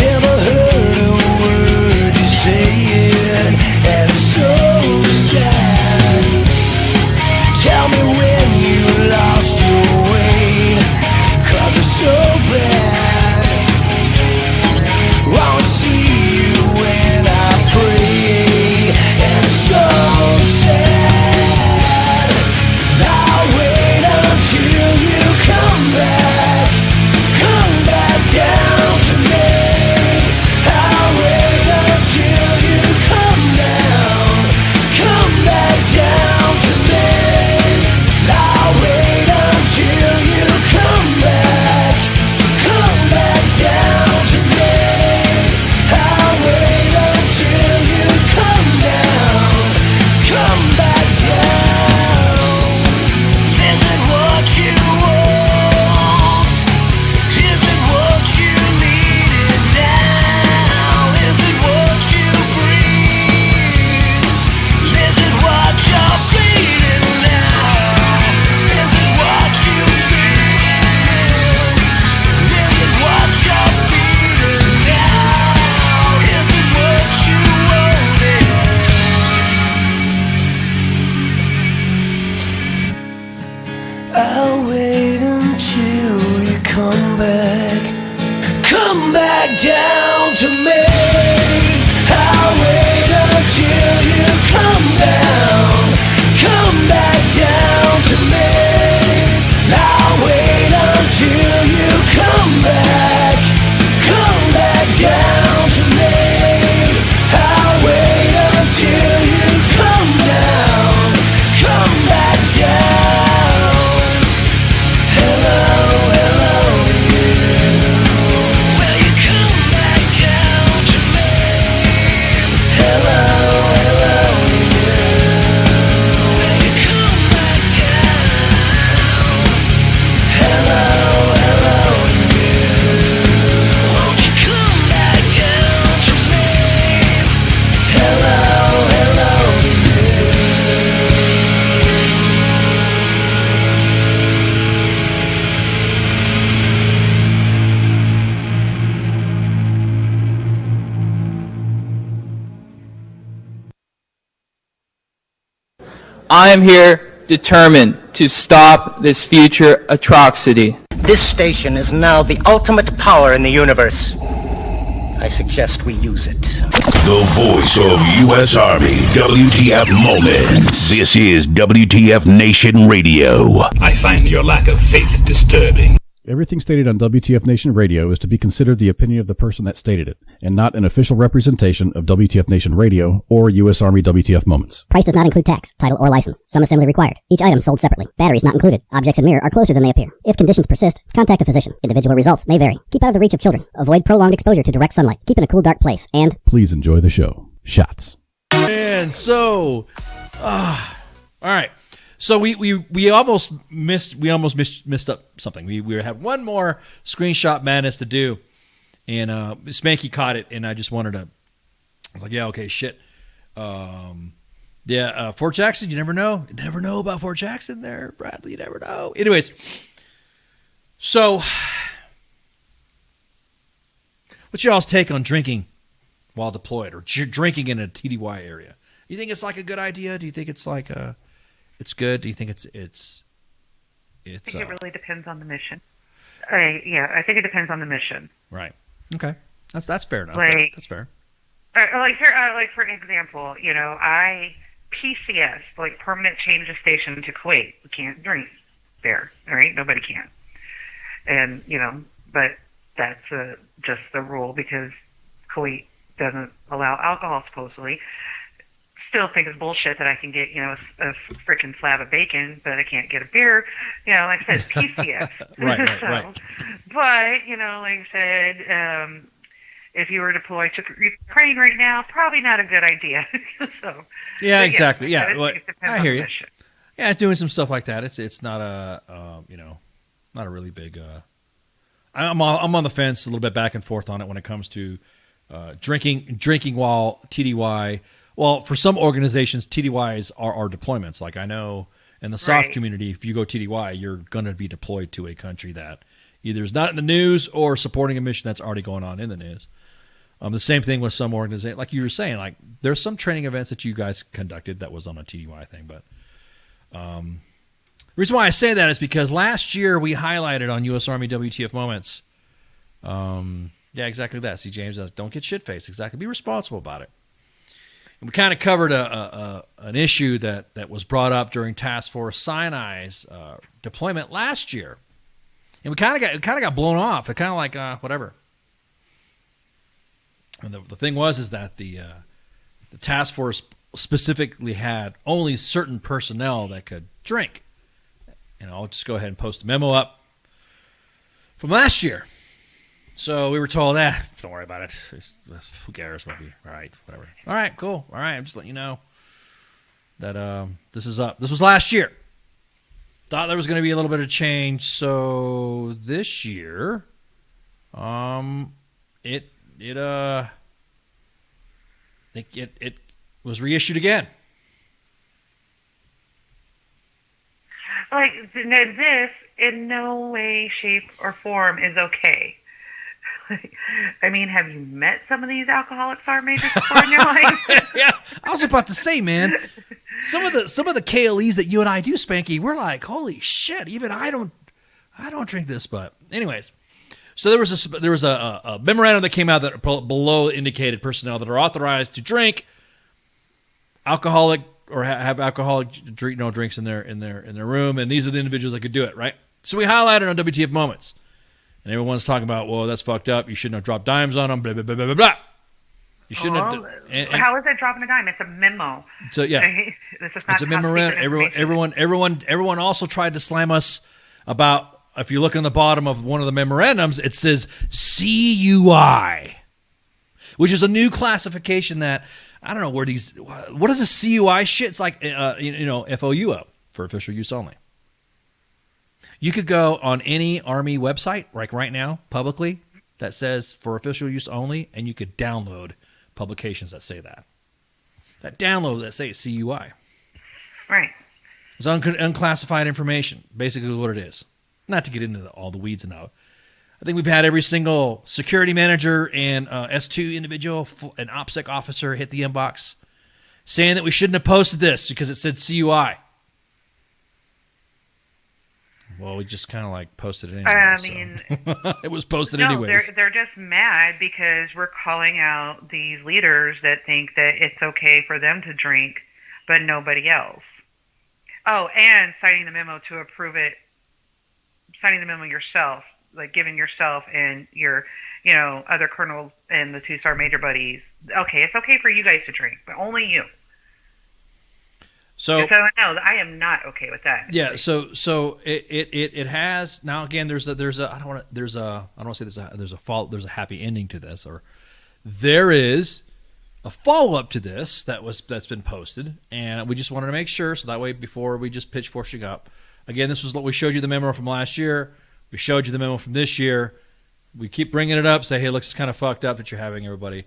Never heard a word you say it, and it's so sad. Tell me when you lost your way, 'cause it's so bad. Won't see you when I pray, and it's so sad. I'll wait until you come back down to me. I'll wait until you come back down to me. I'll wait until you come back down to me. I'll wait until you come back down. Is it what you want? Is it what you needed now? Is it what you breathe? Is it what you're feeling now? Is it what you feel? Is it what you're feeling now? Is it what you wanted? I'll wait until you come back down to me. I'll wait until you come back down to me. I'll wait until you come back down to me. I'll wait until you come back down. Hello, you. Will you come back down to me? Hello, you. Will you come back down? Hello, you. Won't you come back down to me? Hello, you. I am here determined to stop this future atrocity. This station is now the ultimate power in the universe. I suggest we use it. The voice of U.S. Army, WTF Moments. This is WTF Nation Radio. I find your lack of faith disturbing. Everything stated on WTF Nation Radio is to be considered the opinion of the person that stated it, and not an official representation of WTF Nation Radio or U.S. Army WTF Moments. Price does not include tax, title, or license. Some assembly required. Each item sold separately. Batteries not included. Objects in mirror are closer than they appear. If conditions persist, contact a physician. Individual results may vary. Keep out of the reach of children. Avoid prolonged exposure to direct sunlight. Keep in a cool, dark place. And please enjoy the show. Shots. And so, all right. So we almost missed up something. We had one more screenshot madness to do, and Spanky caught it, and I just wanted to. I was like, yeah, okay, shit. Fort Jackson. You never know. You never know about Fort Jackson there, Bradley. You never know. Anyways, so what's y'all's take on drinking while deployed, or drinking in a TDY area? You think it's like a good idea? Do you think it's like it's good? Do you think it's? I think it really depends on the mission. I think it depends on the mission. Right. Okay. That's fair enough. That's fair. For example, I PCS, like permanent change of station to Kuwait. We can't drink. bear, all right? Nobody can. And, but that's just a rule because Kuwait doesn't allow alcohol, supposedly. Still think it's bullshit that I can get, a freaking slab of bacon, but I can't get a beer. Like I said, PCS. Right. But, like I said, if you were deployed to Ukraine right now, probably not a good idea. Yeah, exactly. Yeah, it depends I on hear the you. mission. Yeah, it's doing some stuff like that. It's not not a really big. I'm on the fence a little bit back and forth on it when it comes to drinking while TDY. Well, for some organizations, TDYs are deployments. Like I know in the SOF community, if you go TDY, you're going to be deployed to a country that either is not in the news or supporting a mission that's already going on in the news. The same thing with some organizations, like you were saying, like there's some training events that you guys conducted that was on a TDY thing. But the reason why I say that is because last year we highlighted on U.S. Army WTF Moments. Yeah, exactly that. See, James, don't get shit-faced. Exactly. Be responsible about it. And we kind of covered an issue that was brought up during Task Force Sinai's deployment last year. And we kind of got blown off. It kind of like whatever. And the thing is that the task force specifically had only certain personnel that could drink. And I'll just go ahead and post the memo up from last year. So we were told, don't worry about it. Who cares? Maybe. All right, whatever. All right, cool. All right, I'm just letting you know that this is up. This was last year. Thought there was going to be a little bit of change. So this year, it was reissued again. Like, this in no way, shape, or form is okay. I mean, have you met some of these alcoholic sergeant majors before in your life? Yeah, I was about to say, man, some of the KLEs that you and I do, Spanky, we're like, holy shit! Even I don't drink this. But anyways, so there was a memorandum that came out that below indicated personnel that are authorized to drink alcoholic or have alcoholic drinks in their room, and these are the individuals that could do it, right? So we highlighted on WTF Moments. And everyone's talking about, well, that's fucked up. You shouldn't have dropped dimes on them, blah, blah, blah, blah, blah. You shouldn't have. How is it dropping a dime? It's a memo. So, yeah. It's a memorandum. Everyone also tried to slam us about, if you look on the bottom of one of the memorandums, it says CUI, which is a new classification that, I don't know where what is a CUI shit? It's like, FOU for official use only. You could go on any Army website, like right now, publicly, that says for official use only, and you could download publications that say that. That download that say CUI. Right. It's unclassified information, basically what it is. Not to get into all the weeds and all. I think we've had every single security manager and S2 individual, an OPSEC officer hit the inbox saying that we shouldn't have posted this because it said CUI. Well, we just kind of like posted it anyway. I mean, it was posted anyways. They're just mad because we're calling out these leaders that think that it's okay for them to drink, but nobody else. Oh, and signing the memo to approve it, signing the memo yourself, like giving yourself and your, other colonels and the 2-star major buddies. Okay, it's okay for you guys to drink, but only you. So no, I am not okay with that. Yeah. So it has now again. There's a happy ending to this, or there is a follow up to this that's been posted, and we just wanted to make sure so that way before we just pitchforking up. Again, this was what we showed you the memo from last year. We showed you the memo from this year. We keep bringing it up. Say, hey, look, it's kind of fucked up that you're having everybody.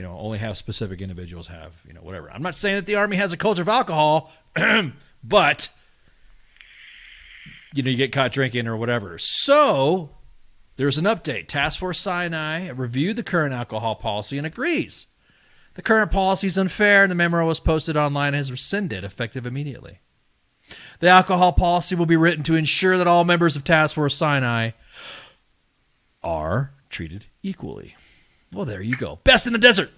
Only have specific individuals have, whatever. I'm not saying that the Army has a culture of alcohol, but, you get caught drinking or whatever. So there's an update. Task Force Sinai reviewed the current alcohol policy and agrees. The current policy is unfair, and the memo was posted online and is rescinded, effective immediately. The alcohol policy will be written to ensure that all members of Task Force Sinai are treated equally. Well, there you go. Best in the desert.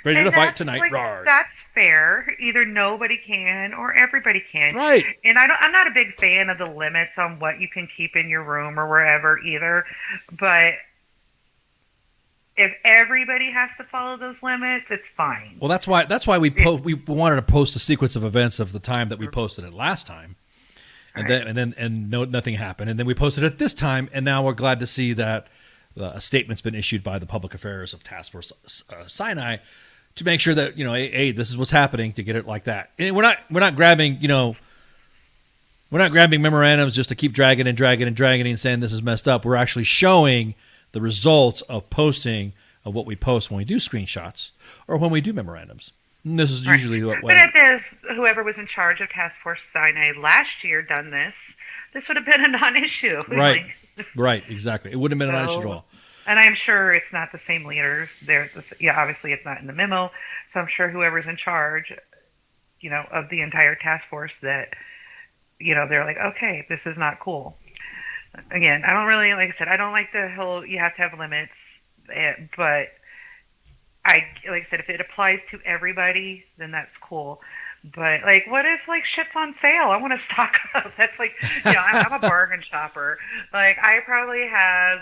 Ready to And fight that's, tonight. like, Rawr. that's fair. Either nobody can or everybody can. Right. And I'm not a big fan of the limits on what you can keep in your room or wherever either. But if everybody has to follow those limits, it's fine. Well, that's why we wanted to post a sequence of events of the time that we posted it last time, and then nothing happened, and then we posted it this time, and now we're glad to see that a statement's been issued by the Public Affairs of Task Force Sinai to make sure that hey, this is what's happening, to get it like that. And we're not grabbing memorandums just to keep dragging and saying this is messed up. We're actually showing the results of posting of what we post when we do screenshots or when we do memorandums. And this is usually what. But if whoever was in charge of Task Force Sinai last year done this would have been a non-issue. Right. Right. Exactly. It wouldn't have been a non-issue at all. And I'm sure it's not the same leaders. Obviously it's not in the memo. So I'm sure whoever's in charge, of the entire task force that, they're like, okay, this is not cool. Again, I don't really, like I said, I don't like the whole you have to have limits, but like I said, if it applies to everybody, then that's cool. But what if shit's on sale? I want to stock up. That's I'm a bargain shopper. I probably have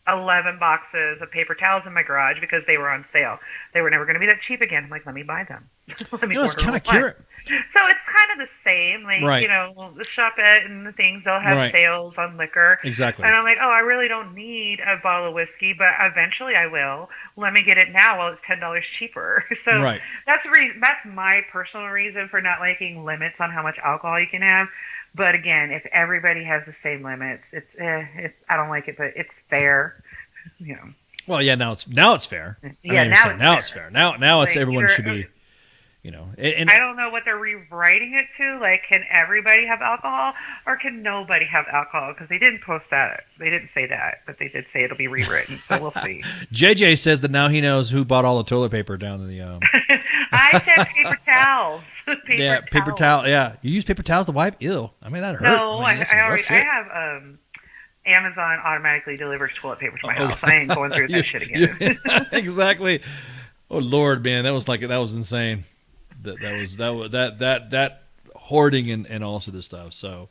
11 boxes of paper towels in my garage because they were on sale. They were never going to be that cheap again. I'm like, let me buy them. It's kind of curious. So it's kind of the same, right. The Shopette and the things, they'll have sales on liquor. Exactly. And I'm like, I really don't need a bottle of whiskey, but eventually I will. Let me get it now while it's $10 cheaper. So that's my personal reason for not liking limits on how much alcohol you can have. But again, if everybody has the same limits, I don't like it, but it's fair. Well, yeah, now it's fair. Yeah, now it's fair. Now it's everyone should be. And I don't know what they're rewriting it to. Can everybody have alcohol or can nobody have alcohol? Because they didn't post that. They didn't say that, but they did say it'll be rewritten. So we'll see. JJ says that now he knows who bought all the toilet paper down in the. I said paper towels. Paper towel. Yeah, you use paper towels to wipe. Ew. I mean that hurt. No, I have Amazon automatically delivers toilet paper to my house. I ain't going through that shit again. Exactly. Oh Lord, man, that was insane. That hoarding and all sorts of stuff. So,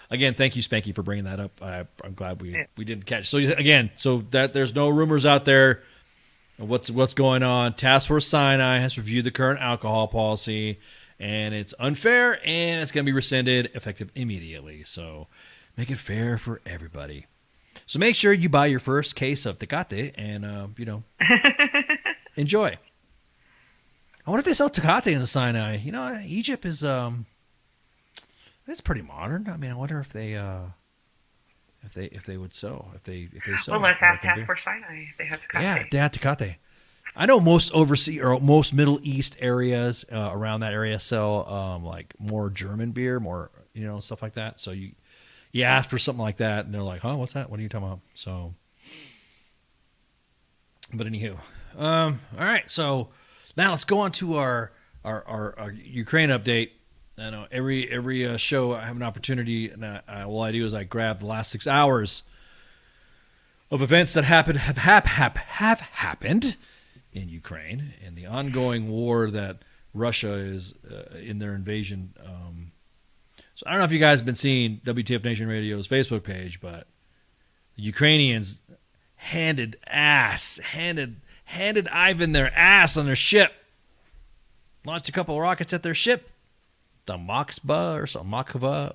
again, thank you, Spanky, for bringing that up. I'm glad we didn't catch. So again, that there's no rumors out there of what's going on. Task Force Sinai has reviewed the current alcohol policy, and it's unfair, and it's going to be rescinded effective immediately. So, make it fair for everybody. So make sure you buy your first case of Tecate and enjoy. I wonder if they sell Tecate in the Sinai. Egypt is it's pretty modern. I mean, I wonder if they would sell if they sell. Well, let's ask Task Force Sinai if they have Tecate. Yeah, they have Tecate. I know most most Middle East areas around that area sell more German beer, more stuff like that. So you ask for something like that, and they're like, "Huh, what's that? What are you talking about?" So, but anywho, all right, so. Now let's go on to our Ukraine update. I know every show I have an opportunity, and all I do is I grab the last 6 hours of events that have happened in Ukraine and the ongoing war that Russia is in their invasion. So I don't know if you guys have been seeing WTF Nation Radio's Facebook page, but the Ukrainians handed Ivan their ass on their ship. Launched a couple of rockets at their ship. The Moskva or something. Moskva.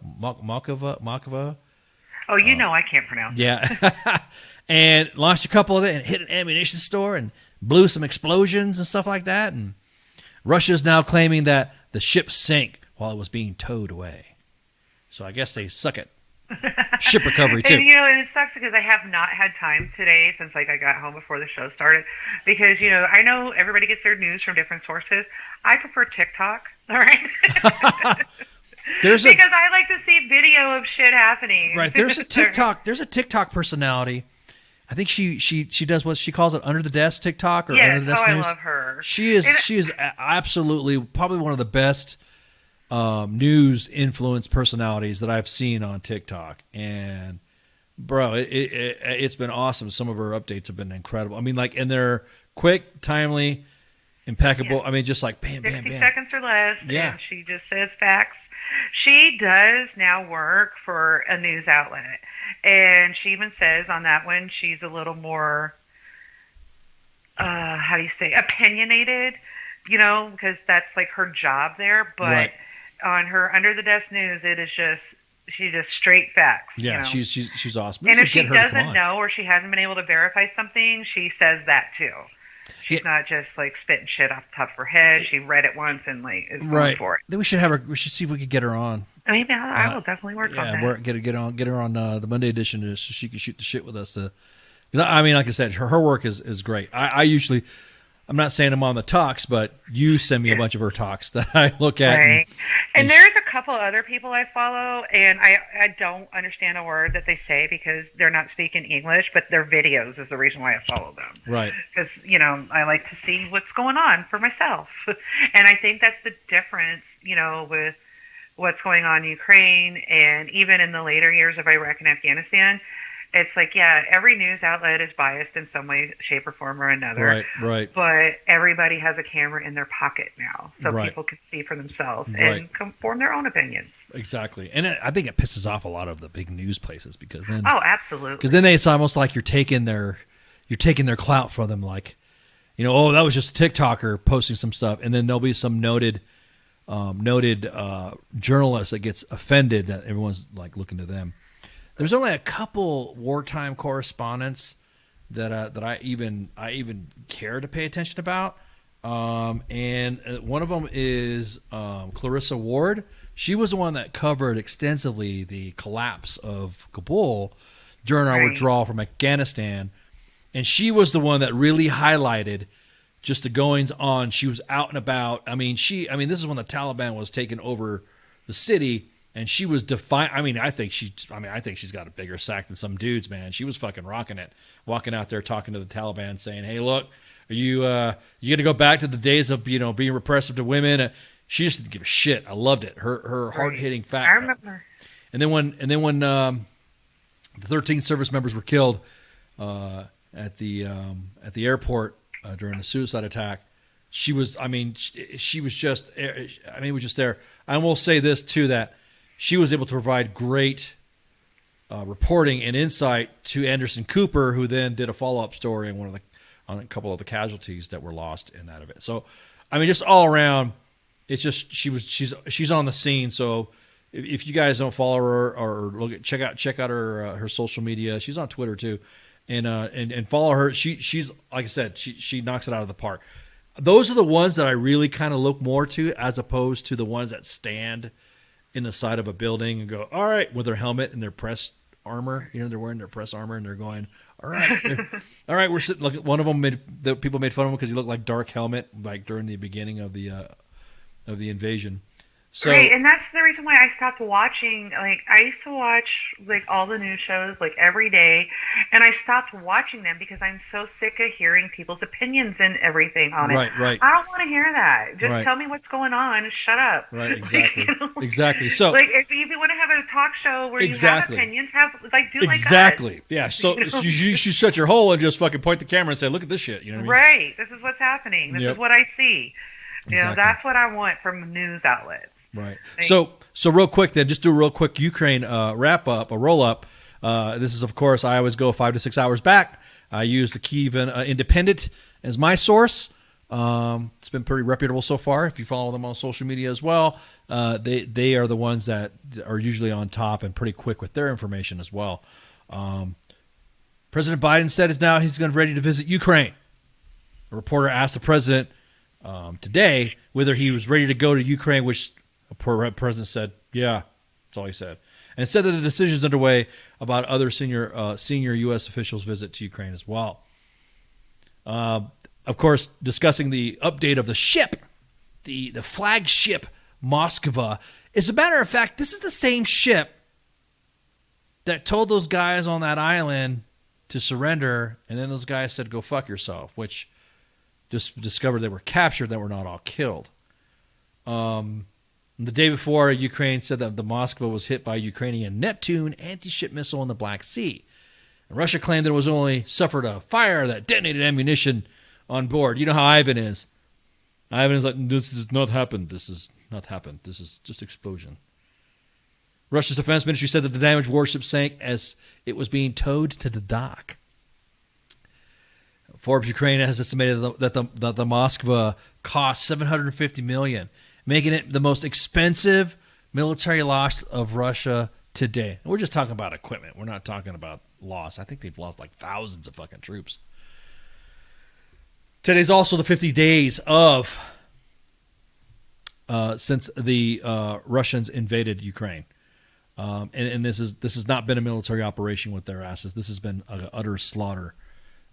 Oh, I can't pronounce it. Yeah. And launched a couple of it and hit an ammunition store and blew some explosions and stuff like that. And Russia's now claiming that the ship sank while it was being towed away. So I guess they suck at ship recovery too. And it sucks because I have not had time today since I got home before the show started. Because I know everybody gets their news from different sources. I prefer TikTok. All right. Because I like to see video of shit happening. Right. There's a TikTok personality. I think she does what she calls it under the desk TikTok or under the desk news. I love her. She is absolutely probably one of the best news influence personalities that I've seen on TikTok. And bro, it's been awesome. Some of her updates have been incredible. I mean, and they're quick, timely, impeccable. Yeah. I mean, just like bam, 60 bam, bam. seconds or less. Yeah. And she just says facts. She does now work for a news outlet. And she even says on that one, she's a little more, how do you say, opinionated, you know, because that's like her job there. But on her Under the Desk News, it is just, she just straight facts. Yeah, you know? she's awesome. And if she doesn't know or she hasn't been able to verify something, she says that too. She's not just like spitting shit off the top of her head. She read it once and like is going for it. Then we should have her. We should see if we could get her on. Maybe I will definitely work on that. Get her on the Monday edition so she can shoot the shit with us. I mean, like I said, her work is great. I usually, I'm not saying I'm on the talks, but you send me a bunch of her talks that I look at. Right. And there's a couple other people I follow, and I don't understand a word that they say because they're not speaking English, but their videos is the reason why I follow them. Right. Because, you know, I like to see what's going on for myself. And I think that's the difference, you know, with what's going on in Ukraine and even in the later years of Iraq and Afghanistan. It's like, yeah, every news outlet is biased in some way, shape, or form or another. Right. But everybody has a camera in their pocket now, so people can see for themselves and form their own opinions. Exactly, and I think it pisses off a lot of the big news places because then, absolutely, because then it's almost like you're taking their clout from them, like, you know, oh, that was just a TikToker posting some stuff, and then there'll be some noted journalist that gets offended that everyone's like looking to them. There's only a couple wartime correspondents that I even care to pay attention about, and one of them is Clarissa Ward. She was the one that covered extensively the collapse of Kabul during our withdrawal from Afghanistan, and she was the one that really highlighted just the goings on. She was out and about. I mean, this is when the Taliban was taking over the city. And she was defiant. I think she's got a bigger sack than some dudes, man. She was fucking rocking it, walking out there talking to the Taliban, saying, "Hey, look, are you gonna go back to the days of being repressive to women?" She just didn't give a shit. I loved it. Her hard hitting fact. I remember. And then when the 13 service members were killed at the airport during the suicide attack, she was just there. I will say this too, that she was able to provide great reporting and insight to Anderson Cooper, who then did a follow-up story on a couple of the casualties that were lost in that event. So, I mean, just all around, it's just she's on the scene. So, if you guys don't follow her or check out her social media, she's on Twitter too, and follow her. She's like I said, she knocks it out of the park. Those are the ones that I really kind of look more to, as opposed to the ones that stand in the side of a building and go, all right, with their helmet and their press armor. You know, they're wearing their press armor and they're going, all right, we're sitting. Look, one of them people made fun of him because he looked like Dark Helmet, like during the beginning of the invasion. So, right, and that's the reason why I stopped watching. Like, I used to watch like all the news shows like every day, and I stopped watching them because I'm so sick of hearing people's opinions and everything on it. Right. I don't want to hear that. Just tell me what's going on and shut up. Right, exactly. You know? Exactly. So, like, if you want to have a talk show where you have opinions, do exactly. Like us. Yeah. So you know? you shut your hole and just fucking point the camera and say, "Look at this shit." You know what I mean? Right. This is what's happening. This is what I see. You know, that's what I want from news outlets. Right. So real quick then, just do a real quick Ukraine wrap up, a roll up. This is, of course, I always go 5 to 6 hours back. I use the Kyiv Independent as my source. It's been pretty reputable so far. If you follow them on social media as well, they are the ones that are usually on top and pretty quick with their information as well. President Biden said he's going to be ready to visit Ukraine. A reporter asked the president today whether he was ready to go to Ukraine, which the president said, yeah, that's all he said. And said that the decision is underway about other senior U.S. officials' visit to Ukraine as well. Of course, discussing the update of the ship, the flagship Moskva. As a matter of fact, this is the same ship that told those guys on that island to surrender, and then those guys said, go fuck yourself, which just discovered they were captured, that were not all killed. The day before, Ukraine said that the Moskva was hit by a Ukrainian Neptune anti-ship missile in the Black Sea. And Russia claimed that it was only suffered a fire that detonated ammunition on board. You know how Ivan is. Ivan is like, this has not happened. This has not happened. This is just explosion. Russia's defense ministry said that the damaged warship sank as it was being towed to the dock. Forbes Ukraine has estimated that the Moskva cost $750 million, making it the most expensive military loss of Russia today. And we're just talking about equipment. We're not talking about loss. I think they've lost like thousands of fucking troops. Today's also the 50 days of since the Russians invaded Ukraine. And this has not been a military operation with their asses. This has been an utter slaughter.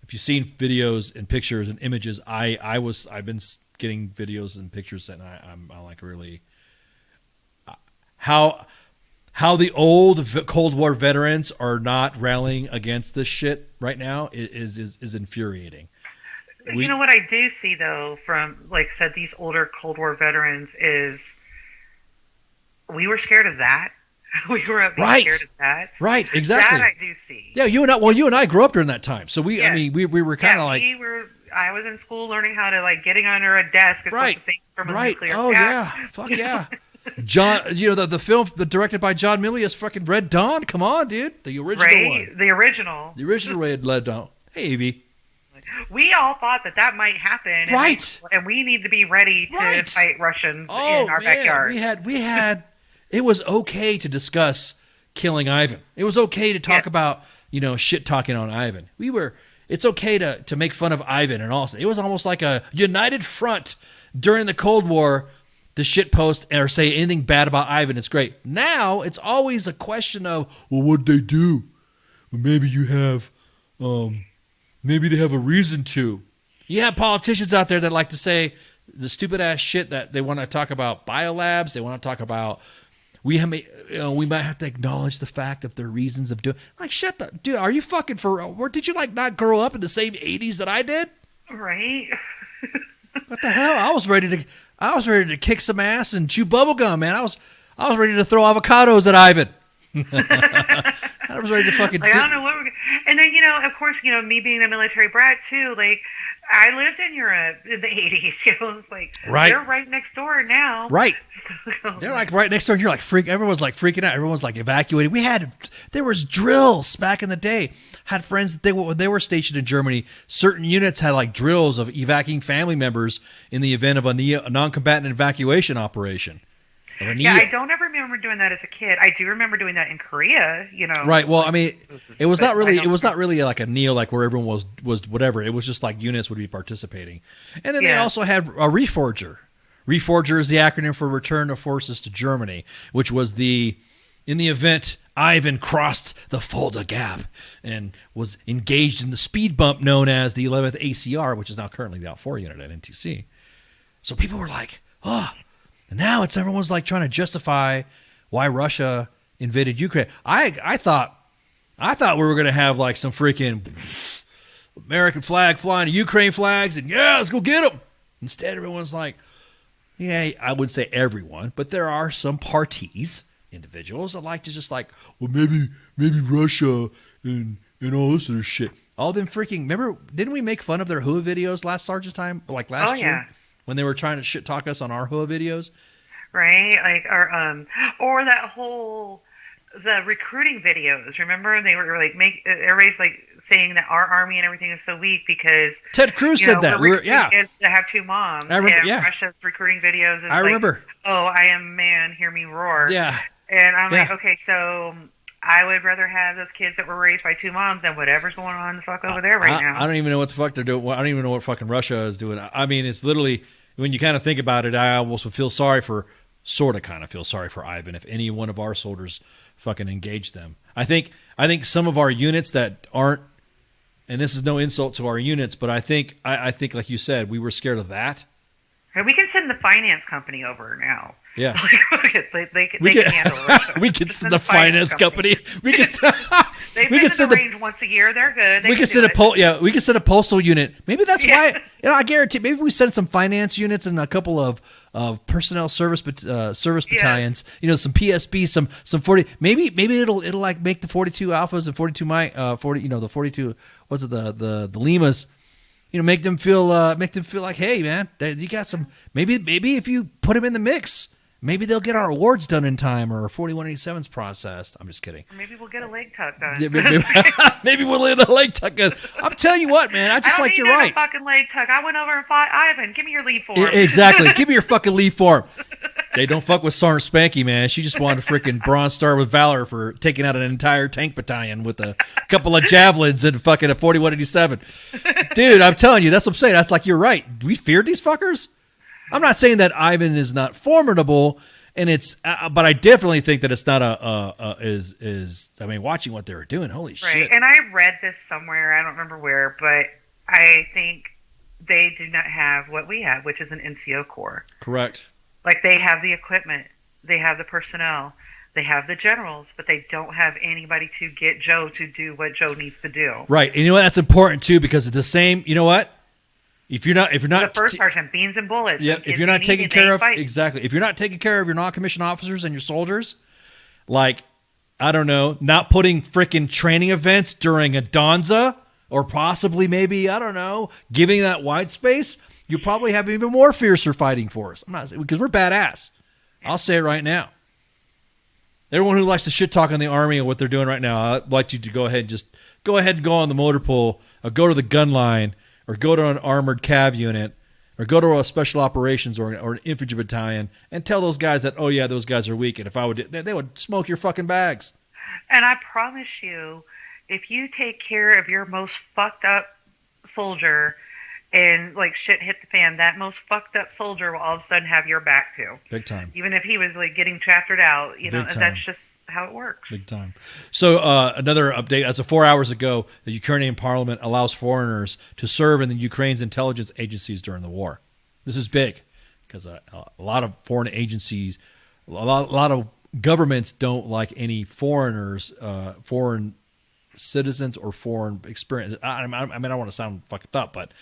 If you've seen videos and pictures and images, I've been getting videos and pictures, and I'm like really how the old Cold War veterans are not rallying against this shit right now is infuriating. You know what I do see though from, like I said, these older Cold War veterans is we were scared of that. We grew up being scared of that. Right, exactly. That I do see. Yeah, you and I grew up during that time. So we were kind of like I was in school learning how to like getting under a desk is supposed to save from a nuclear yeah. Fuck yeah. John, the film directed by John Milius, fucking Red Dawn. Come on, dude. The original one. The original. The original Red Dawn. Hey, Evie. We all thought that might happen. Right. And we need to be ready to fight Russians in our backyard. We had it was okay to discuss killing Ivan. It was okay to talk about, shit talking on Ivan. It's okay to make fun of Ivan and all. It was almost like a united front during the Cold War to shit post or say anything bad about Ivan. It's great. Now it's always a question of, well, what'd they do? Well, maybe you have, maybe they have a reason to. You have politicians out there that like to say the stupid ass shit that they want to talk about biolabs. They want to talk about we might have to acknowledge the fact of their reasons of doing. Like, shut the dude. Are you fucking for? Or did you not grow up in the same '80s that I did? Right. What the hell? I was ready to kick some ass and chew bubblegum, man. I was ready to throw avocados at Ivan. I was ready to fucking. I don't know what we're gonna. And then of course, me being a military brat too. Like, I lived in Europe in the '80s. It's like they're right next door now. Right. They're like right next door, and you're like everyone's like freaking out. Everyone's like evacuating. There was drills back in the day. Had friends that when they were stationed in Germany, certain units had like drills of evacuating family members in the event of a non-combatant evacuation operation. Yeah, I don't ever remember doing that as a kid. I do remember doing that in Korea, Right. Well, I mean, it was not really like a NEO, like where everyone was whatever. It was just like units would be participating. And then they also had a Reforger. Reforger is the acronym for Return of Forces to Germany, which was in the event Ivan crossed the Fulda Gap and was engaged in the speed bump known as the 11th ACR, which is now currently the Out 4 unit at NTC. So people were like, oh. And now everyone's like trying to justify why Russia invaded Ukraine. I thought we were gonna have like some freaking American flag flying, Ukraine flags, and let's go get them. Instead, everyone's like, yeah, I would say everyone, but there are some parties, individuals that like to just like, well, maybe Russia and all this other shit. All them freaking. Remember? Didn't we make fun of their HUA videos last Sarge's time, like last year? When they were trying to shit talk us on our HUA videos, right? Like or that whole the recruiting videos. Remember, they were like everybody's like saying that our army and everything is so weak because Ted Cruz said that we were kids to have two moms. I remember, and Russia's recruiting videos. Is remember. Oh, I am man, hear me roar. Yeah, and I'm like, okay, so. I would rather have those kids that were raised by two moms than whatever's going on the fuck over there right now. I don't even know what the fuck they're doing. I don't even know what fucking Russia is doing. I mean, it's literally, when you kind of think about it, I almost kind of feel sorry for Ivan if any one of our soldiers fucking engaged them. I think some of our units that aren't, and this is no insult to our units, but I think like you said, we were scared of that. We can send the finance company over now. Yeah, they can handle it. We can send the finance company. We can. They've been in the range once a year. They're good. We can send we can send a postal unit. Maybe that's why. I guarantee. Maybe we send some finance units and a couple of personnel service battalions. Some PSB, some 40. Maybe it'll like make the 42 Alphas and 42 the 42. What's it the Limas? make them feel like, hey, man, you got some. Maybe if you put them in the mix, maybe they'll get our awards done in time or 4187's processed. I'm just kidding. Or maybe we'll get a leg tuck done. Maybe we'll get a leg tuck done. I'm telling you what, man. I just like you're right. A fucking leg tuck. I went over and fought Ivan. Give me your leave form. Exactly. Give me your fucking leave form. They don't fuck with Sergeant Spanky, man. She just wanted a freaking Bronze Star with Valor for taking out an entire tank battalion with a couple of javelins and fucking a 4187. Dude, I'm telling you, that's what I'm saying. That's like, you're right. We feared these fuckers? I'm not saying that Ivan is not formidable, and it's, but I definitely think that it's not watching what they were doing, holy shit. Right, and I read this somewhere, I don't remember where, but I think they do not have what we have, which is an NCO Corps. Correct. Like, they have the equipment, they have the personnel, they have the generals, but they don't have anybody to get Joe to do what Joe needs to do. Right, and you know what? That's important too, because it's the same. You know what? If you're not the first sergeant, beans and bullets. Yep. If you're not taking care of if you're not taking care of your non-commissioned officers and your soldiers, like, I don't know, not putting freaking training events during a Donza, or possibly maybe, I don't know, giving that wide space, you probably have even more fiercer fighting force. I'm not, because we're badass. I'll say it right now. Everyone who likes to shit talk on the Army and what they're doing right now, I'd like you to go ahead and go on the motor pool, or go to the gun line, or go to an armored cav unit, or go to a special operations or an infantry battalion, and tell those guys that, oh yeah, those guys are weak, and if I would, they would smoke your fucking bags. And I promise you, if you take care of your most fucked up soldier, and like shit hit the fan, that most fucked up soldier will all of a sudden have your back too. Big time. Even if he was like getting chaptered out, you know, that's just how it works. Big time. So another update, as of 4 hours ago, the Ukrainian parliament allows foreigners to serve in the Ukraine's intelligence agencies during the war. This is big because a lot of foreign agencies, a lot of governments don't like any foreigners, foreign citizens or foreign experience. I mean, I don't want to sound fucked up, but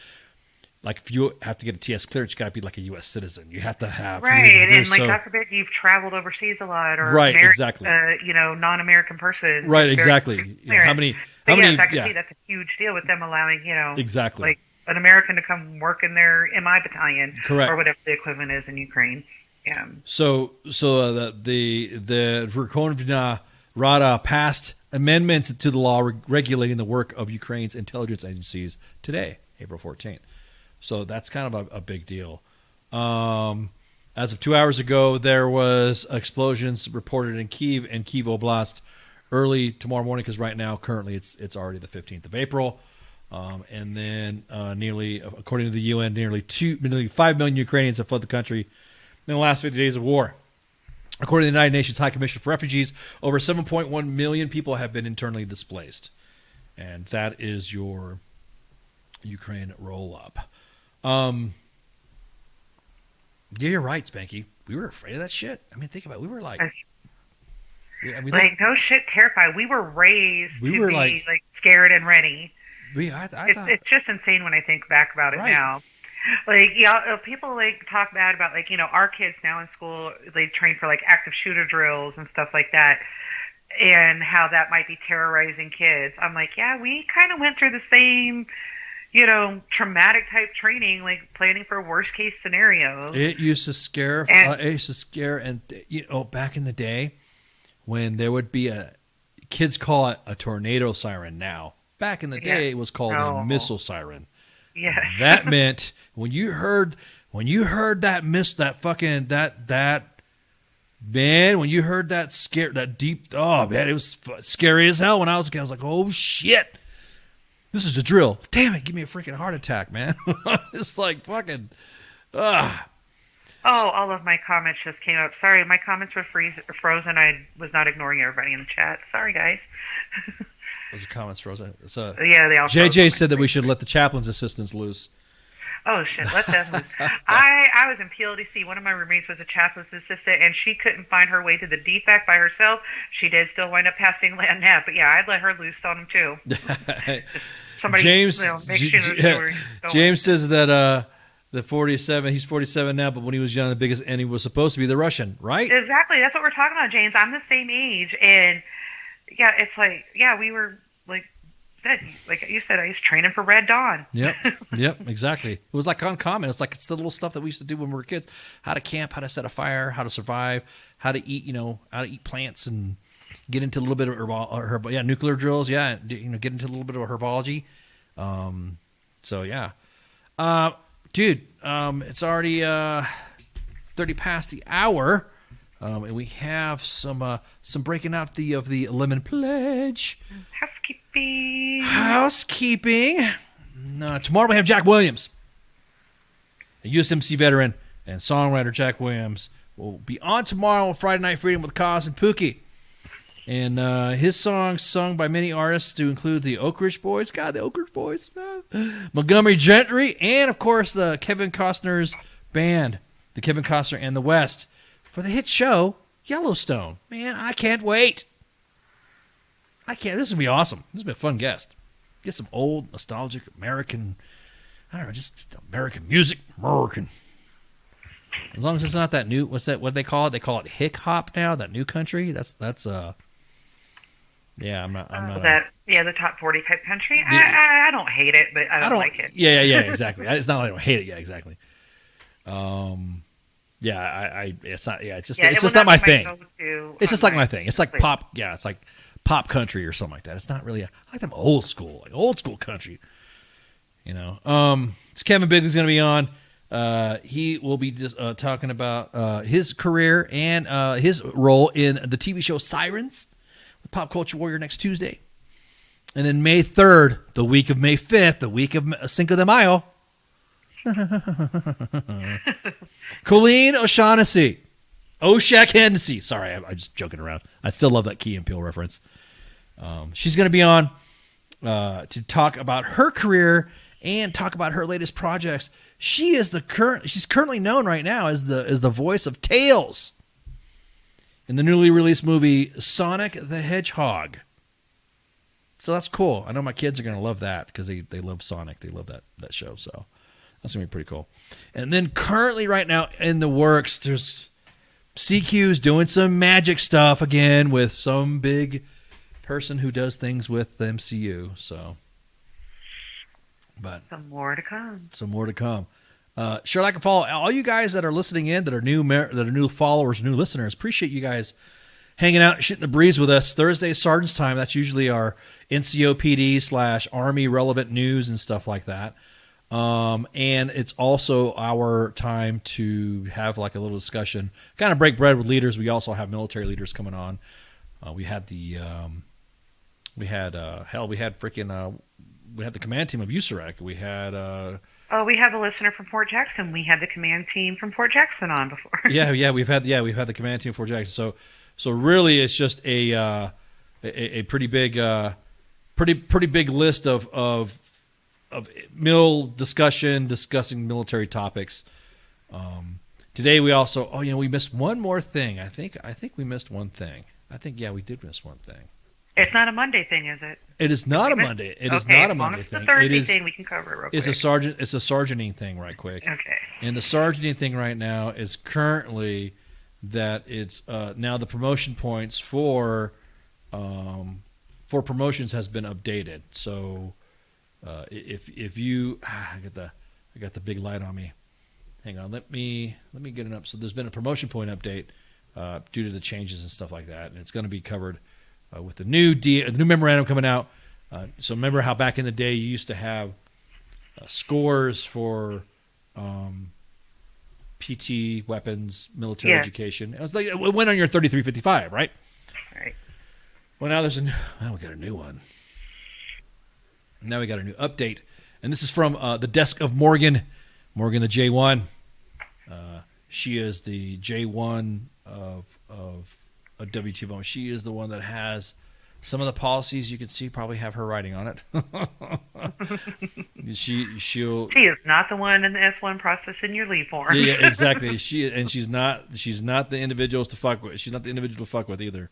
like, if you have to get a TS clearance, you got to be like a U.S. citizen. You have to have and like, God forbid, you've traveled overseas a lot, or exactly, non-American person, exactly. How many? I can see that's a huge deal with them allowing exactly, like an American to come work in their MI battalion, correct, or whatever the equivalent is in Ukraine. Yeah. So the Verkhovna Rada passed amendments to the law regulating the work of Ukraine's intelligence agencies today, April 14th. So that's kind of a big deal. As of 2 hours ago, there was explosions reported in Kyiv and Kyiv Oblast early tomorrow morning, because right now, currently, it's already the 15th of April. And then according to the UN, nearly 5 million Ukrainians have fled the country in the last 50 days of war. According to the United Nations High Commission for Refugees, over 7.1 million people have been internally displaced. And that is your Ukraine roll-up. Yeah, you're right, Spanky. We were afraid of that shit. I mean, think about it. We were like... no shit, terrified. We were raised to be like scared and ready. It's just insane when I think back about it now. Like, people like talk bad about, like, our kids now in school, they train for like active shooter drills and stuff like that, and how that might be terrorizing kids. I'm like, yeah, we kind of went through the same, traumatic type training, like planning for worst case scenarios. It used to scare, and back in the day when there would be kids call it a tornado siren now. Back in the day, it was called a missile siren. Yes. That meant when you heard when you heard that when you heard that scare, that deep, oh man, it was scary as hell when I was a kid. I was like, oh shit, this is a drill. Damn it, give me a freaking heart attack, man. It's like fucking, Oh, all of my comments just came up. Sorry, my comments were frozen. I was not ignoring everybody in the chat. Sorry, guys. Those are comments frozen. So, yeah, they all JJ said that we should let the chaplain's assistants loose. Oh, shit, let them loose. I was in PLDC. One of my roommates was a chaplain's assistant, and she couldn't find her way to the DFAC by herself. She did still wind up passing land nap, but yeah, I'd let her loose on them too. Somebody, James, James says that the 47, he's 47 now, but when he was young, the biggest enemy was supposed to be the Russian, right? Exactly. That's what we're talking about, James. I'm the same age, and yeah, it's like, yeah, we were like said, I was training for Red Dawn. Yep, exactly. It was like uncommon. It's the little stuff that we used to do when we were kids. How to camp, how to set a fire, how to survive, how to eat, how to eat plants and get into a little bit of nuclear drills. Yeah, get into a little bit of herbology. So yeah. Dude, it's already 30 past the hour. And we have some breaking out of the Lemon Pledge. Housekeeping. Tomorrow we have Jack Williams, a USMC veteran and songwriter. Jack Williams will be on tomorrow on Friday Night Freedom with Kaz and Pookie. And his songs sung by many artists to include the Oak Ridge Boys. God, the Oak Ridge Boys. Montgomery Gentry. And, of course, the Kevin Costner's band, the Kevin Costner and the West, for the hit show Yellowstone. Man, I can't wait. This is going to be awesome. This has been a fun guest. Get some old, nostalgic American, just American music. American. As long as it's not that new, what do they call it? They call it hick hop now, that new country. I'm not the top 40 type country. I don't hate it, but I don't like it. Yeah, exactly. It's not like I don't hate it. Yeah, exactly. It's not. Yeah, it's just not my thing. It's just like my thing. It's like pop. Yeah, it's like pop country or something like that. It's not really. I like them old school country. It's Kevin Bigley's going to be on. He will be just talking about his career and his role in the TV show Sirens with Pop Culture Warrior next Tuesday. And then May 3rd, the week of May 5th, the week of Cinco de Mayo, Colleen O'Shaughnessy. Hennessy. Sorry, I'm just joking around. I still love that Key and Peele reference. She's going to be on to talk about her career and talk about her latest projects. She's currently known right now as the voice of Tails in the newly released movie Sonic the Hedgehog. So that's cool. I know my kids are going to love that because they love Sonic. They love that show. So that's going to be pretty cool. And then currently right now in the works, there's CQ's doing some magic stuff again with some big person who does things with the MCU. So, but some more to come. Sure, I can follow all you guys that are listening in, that are new followers, new listeners. Appreciate you guys hanging out, shooting the breeze with us. Thursday, Sergeant's Time. That's usually our NCOPD / Army relevant news and stuff like that. And it's also our time to have like a little discussion, kind of break bread with leaders. We also have military leaders coming on. We had the command team of USAREC. We have a listener from Fort Jackson. We had the command team from Fort Jackson on before. We've had the command team from Fort Jackson. So really, it's just a pretty big list of mil discussing military topics. Today we also we missed one more thing. I think we missed one thing. We did miss one thing. It's not a Monday thing, is it? It is not a Monday. It is not a Monday thing. It's a Thursday thing. We can cover it real quick. It's a sergeanting thing, right quick. Okay. And the sergeanting thing right now is currently that it's now the promotion points for promotions has been updated. So if you I got the big light on me. Hang on, let me get it up. So there's been a promotion point update due to the changes and stuff like that, and it's going to be covered with the new memorandum coming out. So remember how back in the day you used to have scores for PT, weapons, military education. It was like it went on your 3355, right? Right. Well, now we got a new one. Now we got a new update, and this is from the desk of Morgan the J1. She is the J1 of WTF. She is the one that has some of the policies you can see probably have her writing on it. She is not the one in the S1 processing your leave forms. Yeah, exactly. She's not the individuals to fuck with. She's not the individual to fuck with either.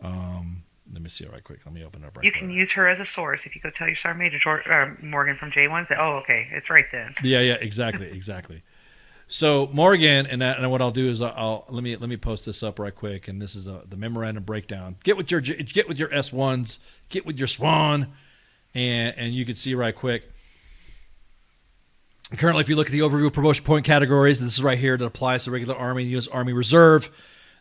Let me see it right quick. Let me open it up right quick. You can use her as a source. If you go tell your Sergeant Major Morgan from J1, say, oh, okay, it's right then. Yeah, exactly. So Morgan, and what I'll do is let me post this up right quick, and this is the memorandum breakdown. Get with your S1s, get with your SWAN, And you can see right quick. Currently, if you look at the overview of promotion point categories, this is right here that applies to regular Army and U.S. Army Reserve,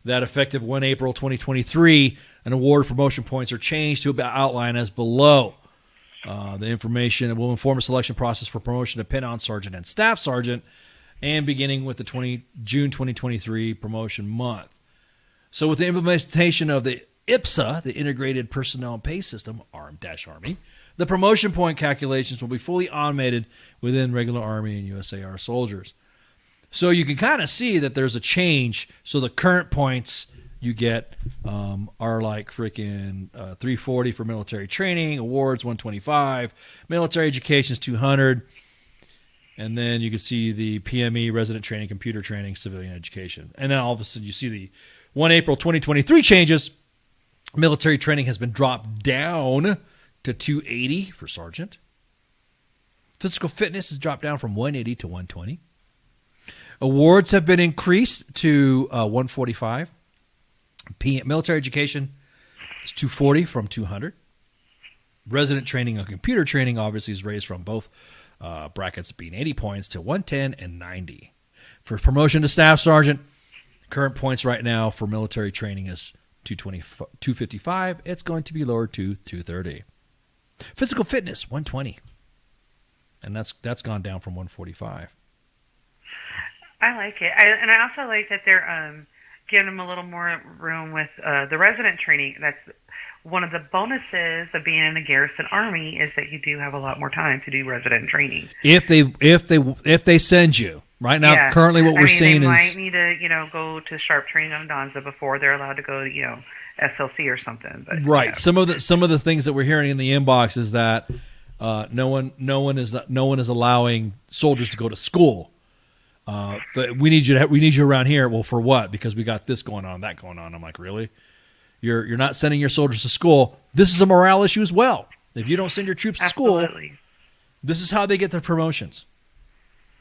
that effective 1 April 2023, an award for promotion points are changed to outline as below. The information will inform a selection process for promotion to Pin-on Sergeant and Staff Sergeant, and beginning with the June 2023 promotion month. So with the implementation of the IPSA, the Integrated Personnel and Pay System, Army, the promotion point calculations will be fully automated within regular Army and USAR soldiers. So you can kind of see that there's a change. So the current points you get are like freaking 340 for military training, awards 125, military education is 200, and then you can see the PME, resident training, computer training, civilian education. And then all of a sudden you see the 1 April 2023 changes. Military training has been dropped down to 280 for sergeant. Physical fitness has dropped down from 180 to 120. Awards have been increased to 145. Military education is 240 from 200. Resident training and computer training obviously is raised from both brackets being 80 points to 110 and 90. For promotion to staff sergeant, current points right now for military training is 255. It's going to be lowered to 230. Physical fitness 120, and that's gone down from 145. I like it, and I also like that they're giving them a little more room with the resident training. That's one of the bonuses of being in a garrison army, is that you do have a lot more time to do resident training. If they send you right now, yeah. Currently what we're seeing they is might need to go to sharp training on Donza before they're allowed to go to SLC or something. But right, some of the things that we're hearing in the inbox is that no one is allowing soldiers to go to school. But we need you around here. Well, for what? Because we got this going on, that going on. I'm like, really? You're not sending your soldiers to school. This is a morale issue as well. If you don't send your troops to school, this is how they get their promotions.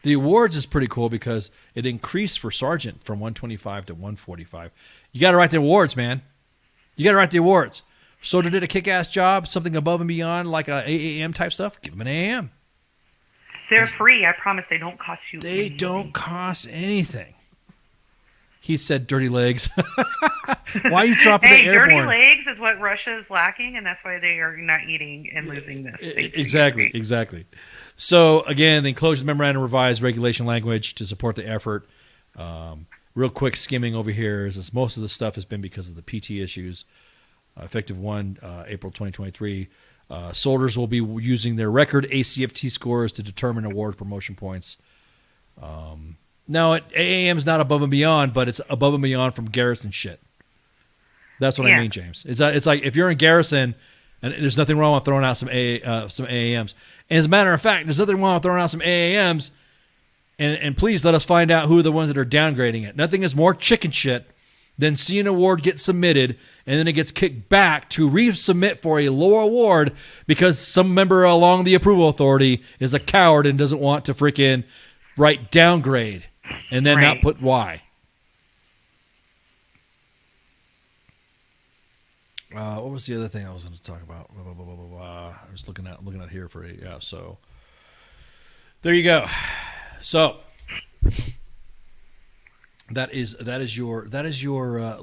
The awards is pretty cool because it increased for sergeant from 125 to 145. You got to write the awards, man. You got to write the awards. Soldier did a kick-ass job, something above and beyond, like a AAM type stuff. Give them an AAM. They're free. I promise they don't cost you anything. They don't cost anything. He said dirty legs. Why are you dropping the airborne? Dirty legs is what Russia is lacking, and that's why they are not eating and losing this. Exactly. So, again, the enclosure memorandum revised regulation language to support the effort. Real quick skimming over here is most of the stuff has been because of the PT issues. Effective 1 April 2023. Soldiers will be using their record ACFT scores to determine award promotion points. Now, AAM is not above and beyond, but it's above and beyond from garrison shit. That's what I mean, James. It's like if you're in garrison, and there's nothing wrong with throwing out some AAMs. And as a matter of fact, there's nothing wrong with throwing out some AAMs. And please let us find out who are the ones that are downgrading it. Nothing is more chicken shit than seeing an award get submitted and then it gets kicked back to resubmit for a lower award because some member along the approval authority is a coward and doesn't want to freaking write downgrade and then not put why. What was the other thing I was going to talk about? I was looking at here for it. Yeah, so there you go. So that is your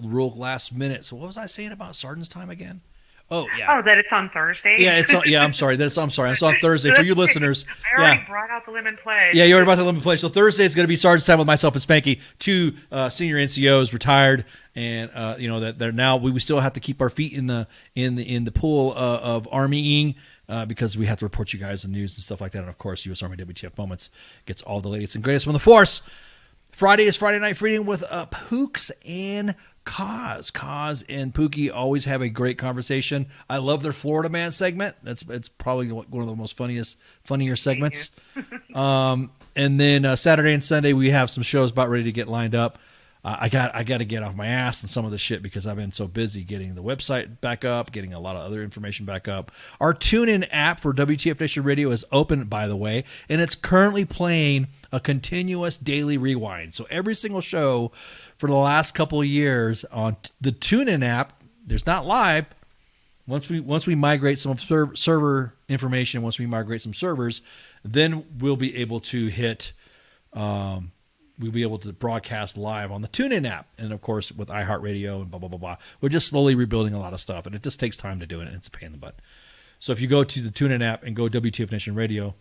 real last minute. So what was I saying about Sergeant's Time again? Oh yeah. Oh, that it's on Thursday. Yeah, I'm sorry. It's on Thursday for you listeners. I already brought out the lemon pledge. Yeah, you already brought the lemon pledge. So Thursday is going to be Sergeant's Time with myself and Spanky, two senior NCOs retired, and that they're now we still have to keep our feet in the pool of Armying because we have to report you guys the news and stuff like that. And of course, U.S. Army WTF Moments gets all the latest and greatest from the force. Friday is Friday Night Freedom with Pooks and Kaz. Kaz and Pookie always have a great conversation. I love their Florida Man segment. It's probably one of the most funnier segments. And then Saturday and Sunday we have some shows about ready to get lined up. I got to get off my ass on some of the shit because I've been so busy getting the website back up, getting a lot of other information back up. Our TuneIn app for WTF Nation Radio is open, by the way, and it's currently playing a continuous daily rewind. So every single show for the last couple of years on the TuneIn app, there's not live, Once we migrate some server information, once we migrate some servers, then we'll be able to hit. We'll be able to broadcast live on the TuneIn app, and of course with iHeartRadio and blah blah blah blah. We're just slowly rebuilding a lot of stuff, and it just takes time to do it, and it's a pain in the butt. So if you go to the TuneIn app and go WTF Nation Radio,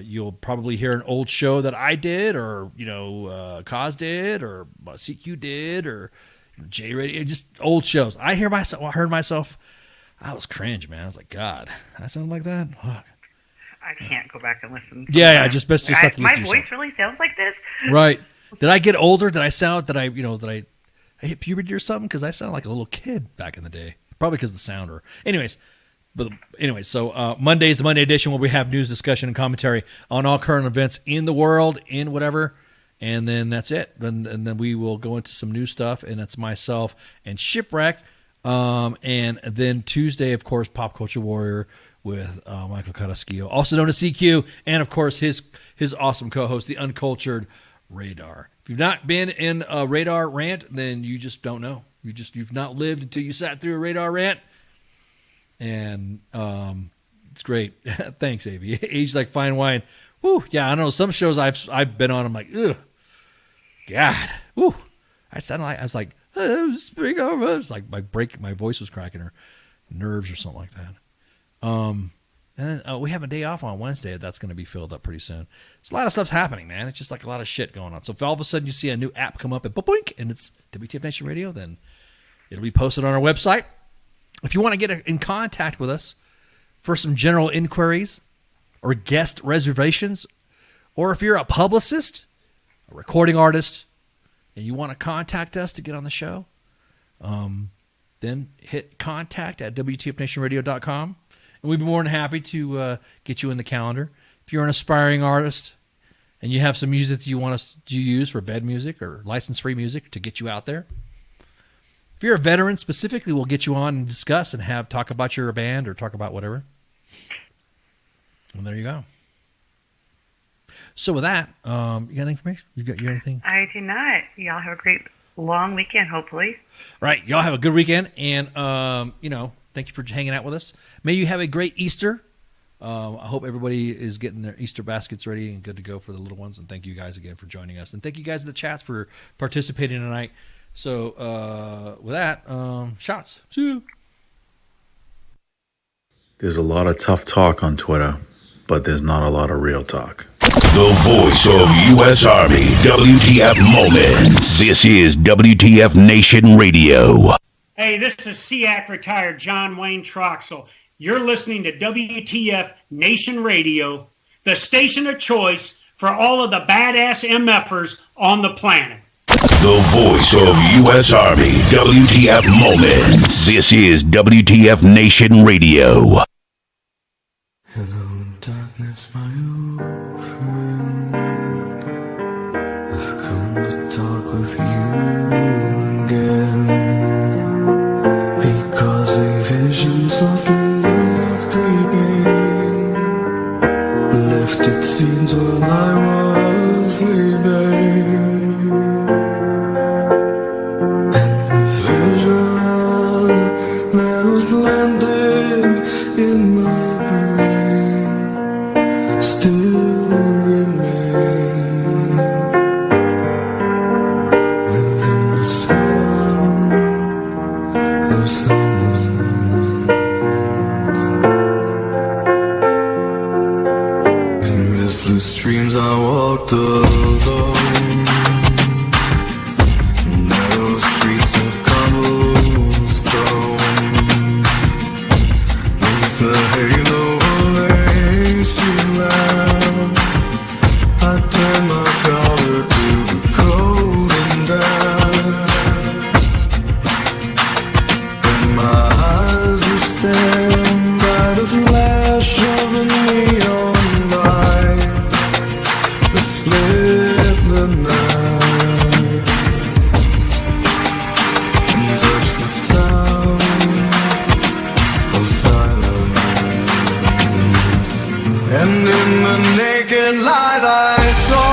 you'll probably hear an old show that I did, or Kaz did, or CQ did, or J Radio, just old shows. I heard myself. I was cringe, man. I was like, God, I sound like that. Fuck. I can't go back and listen. Yeah, just best just have to listen my to voice yourself. really sounds like this. Right? Did I get older? Did I sound that I hit puberty or something? Because I sounded like a little kid back in the day. Probably because of the sound. Or so Monday's the Monday edition where we have news, discussion, and commentary on all current events in the world, in whatever, and then that's it. And then we will go into some new stuff, and it's myself and Shipwreck. And then Tuesday, of course, Pop Culture Warrior with Michael Carrasquillo, also known as CQ, and of course his awesome co-host, the Uncultured Radar. If you've not been in a Radar rant, then you just don't know. You've not lived until you sat through a Radar rant, and it's great. Thanks, Avi. Aged like fine wine. Woo, yeah, I don't know. Some shows I've been on, I'm like, ugh, God, woo. I was like, speak over. It's like my voice was cracking, or nerves or something like that. And then we have a day off on Wednesday. That's going to be filled up pretty soon. There's a lot of stuff's happening, man. It's just like a lot of shit going on. So if all of a sudden you see a new app come up and boink, and it's WTF Nation Radio, then it'll be posted on our website. If you want to get in contact with us for some general inquiries or guest reservations, or if you're a publicist, a recording artist, and you want to contact us to get on the show, then hit contact at WTFNationRadio.com. And we'd be more than happy to get you in the calendar. If you're an aspiring artist and you have some music that you want us to use for bed music or license-free music to get you out there. If you're a veteran specifically, we'll get you on and discuss and talk about your band or talk about whatever. And there you go. So with that, you got anything for me? You got anything? I do not. Y'all have a great long weekend, hopefully. Right. Y'all have a good weekend. And, thank you for hanging out with us. May you have a great Easter. I hope everybody is getting their Easter baskets ready and good to go for the little ones. And thank you guys again for joining us. And thank you guys in the chats for participating tonight. So with that, shots. See you. There's a lot of tough talk on Twitter, but there's not a lot of real talk. The voice of U.S. Army, WTF Moments. This is WTF Nation Radio. Hey, this is SEAC retired John Wayne Troxel. You're listening to WTF Nation Radio, the station of choice for all of the badass MFers on the planet. The voice of U.S. Army, WTF Moments. This is WTF Nation Radio. Hello, darkness, my old friend. I've come to talk with you again, because a vision softly creeping left its scenes while I was sleeping. And the vision that was planted in my brain still remains within the sound of silence. In restless dreams I walked alone, narrow streets of cobblestone, neath the halo of a street lamp. I turned my collar to the cold and damp, and my eyes were staring by the flash of a neon light that split the night and touched the sound of silence. And in the naked light I saw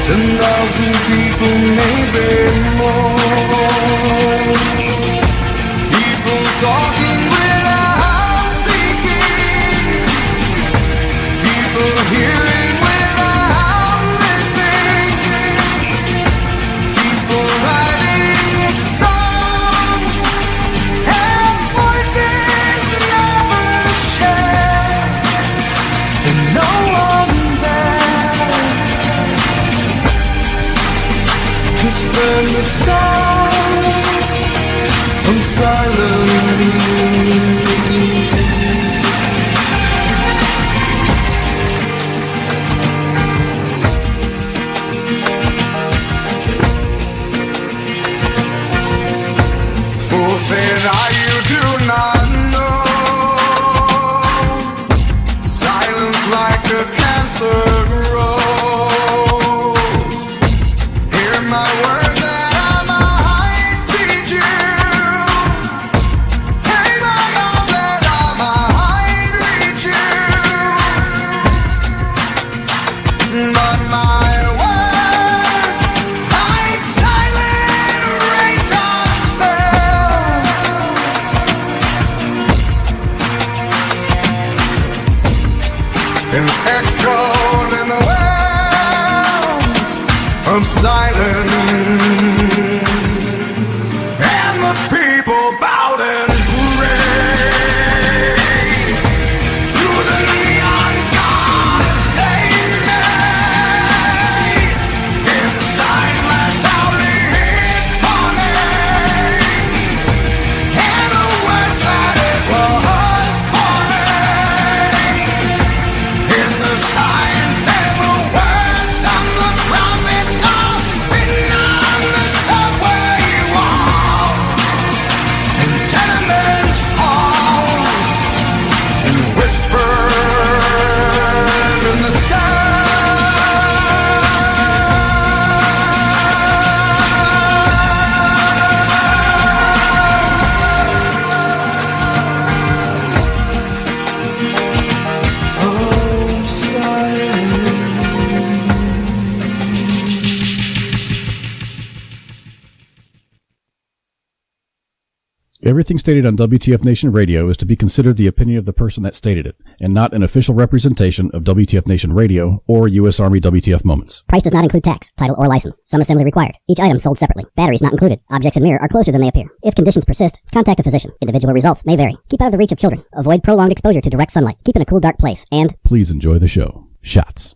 10,000 people, maybe more. Everything stated on WTF Nation Radio is to be considered the opinion of the person that stated it, and not an official representation of WTF Nation Radio or U.S. Army WTF Moments. Price does not include tax, title, or license. Some assembly required. Each item sold separately. Batteries not included. Objects in mirror are closer than they appear. If conditions persist, contact a physician. Individual results may vary. Keep out of the reach of children. Avoid prolonged exposure to direct sunlight. Keep in a cool, dark place. And please enjoy the show. Shots.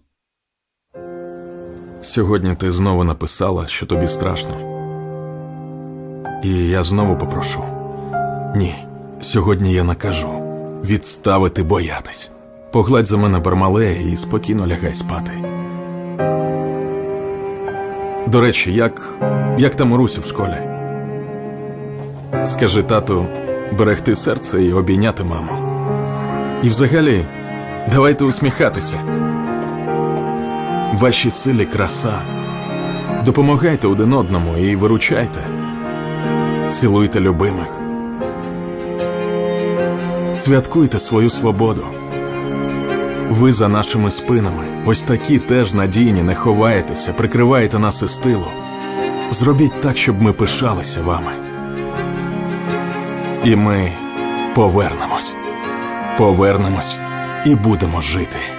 Сьогодні ти знову написала, що тобі страшно. І я знову попрошу. Ні, сьогодні я накажу відставити боятись. Погладь за мене Бармалея і спокійно лягай спати. До речі, як там Русі в школі? Скажи тату берегти серце і обійняти маму. І взагалі, давайте усміхатися. Ваші силі краса. Допомагайте один одному і виручайте. Цілуйте любимих. Святкуйте свою свободу. Ви за нашими спинами, ось такі теж надійні, не ховаєтеся, прикриваєте нас із тилу. Зробіть так, щоб ми пишалися вами. І ми повернемось. Повернемось і будемо жити.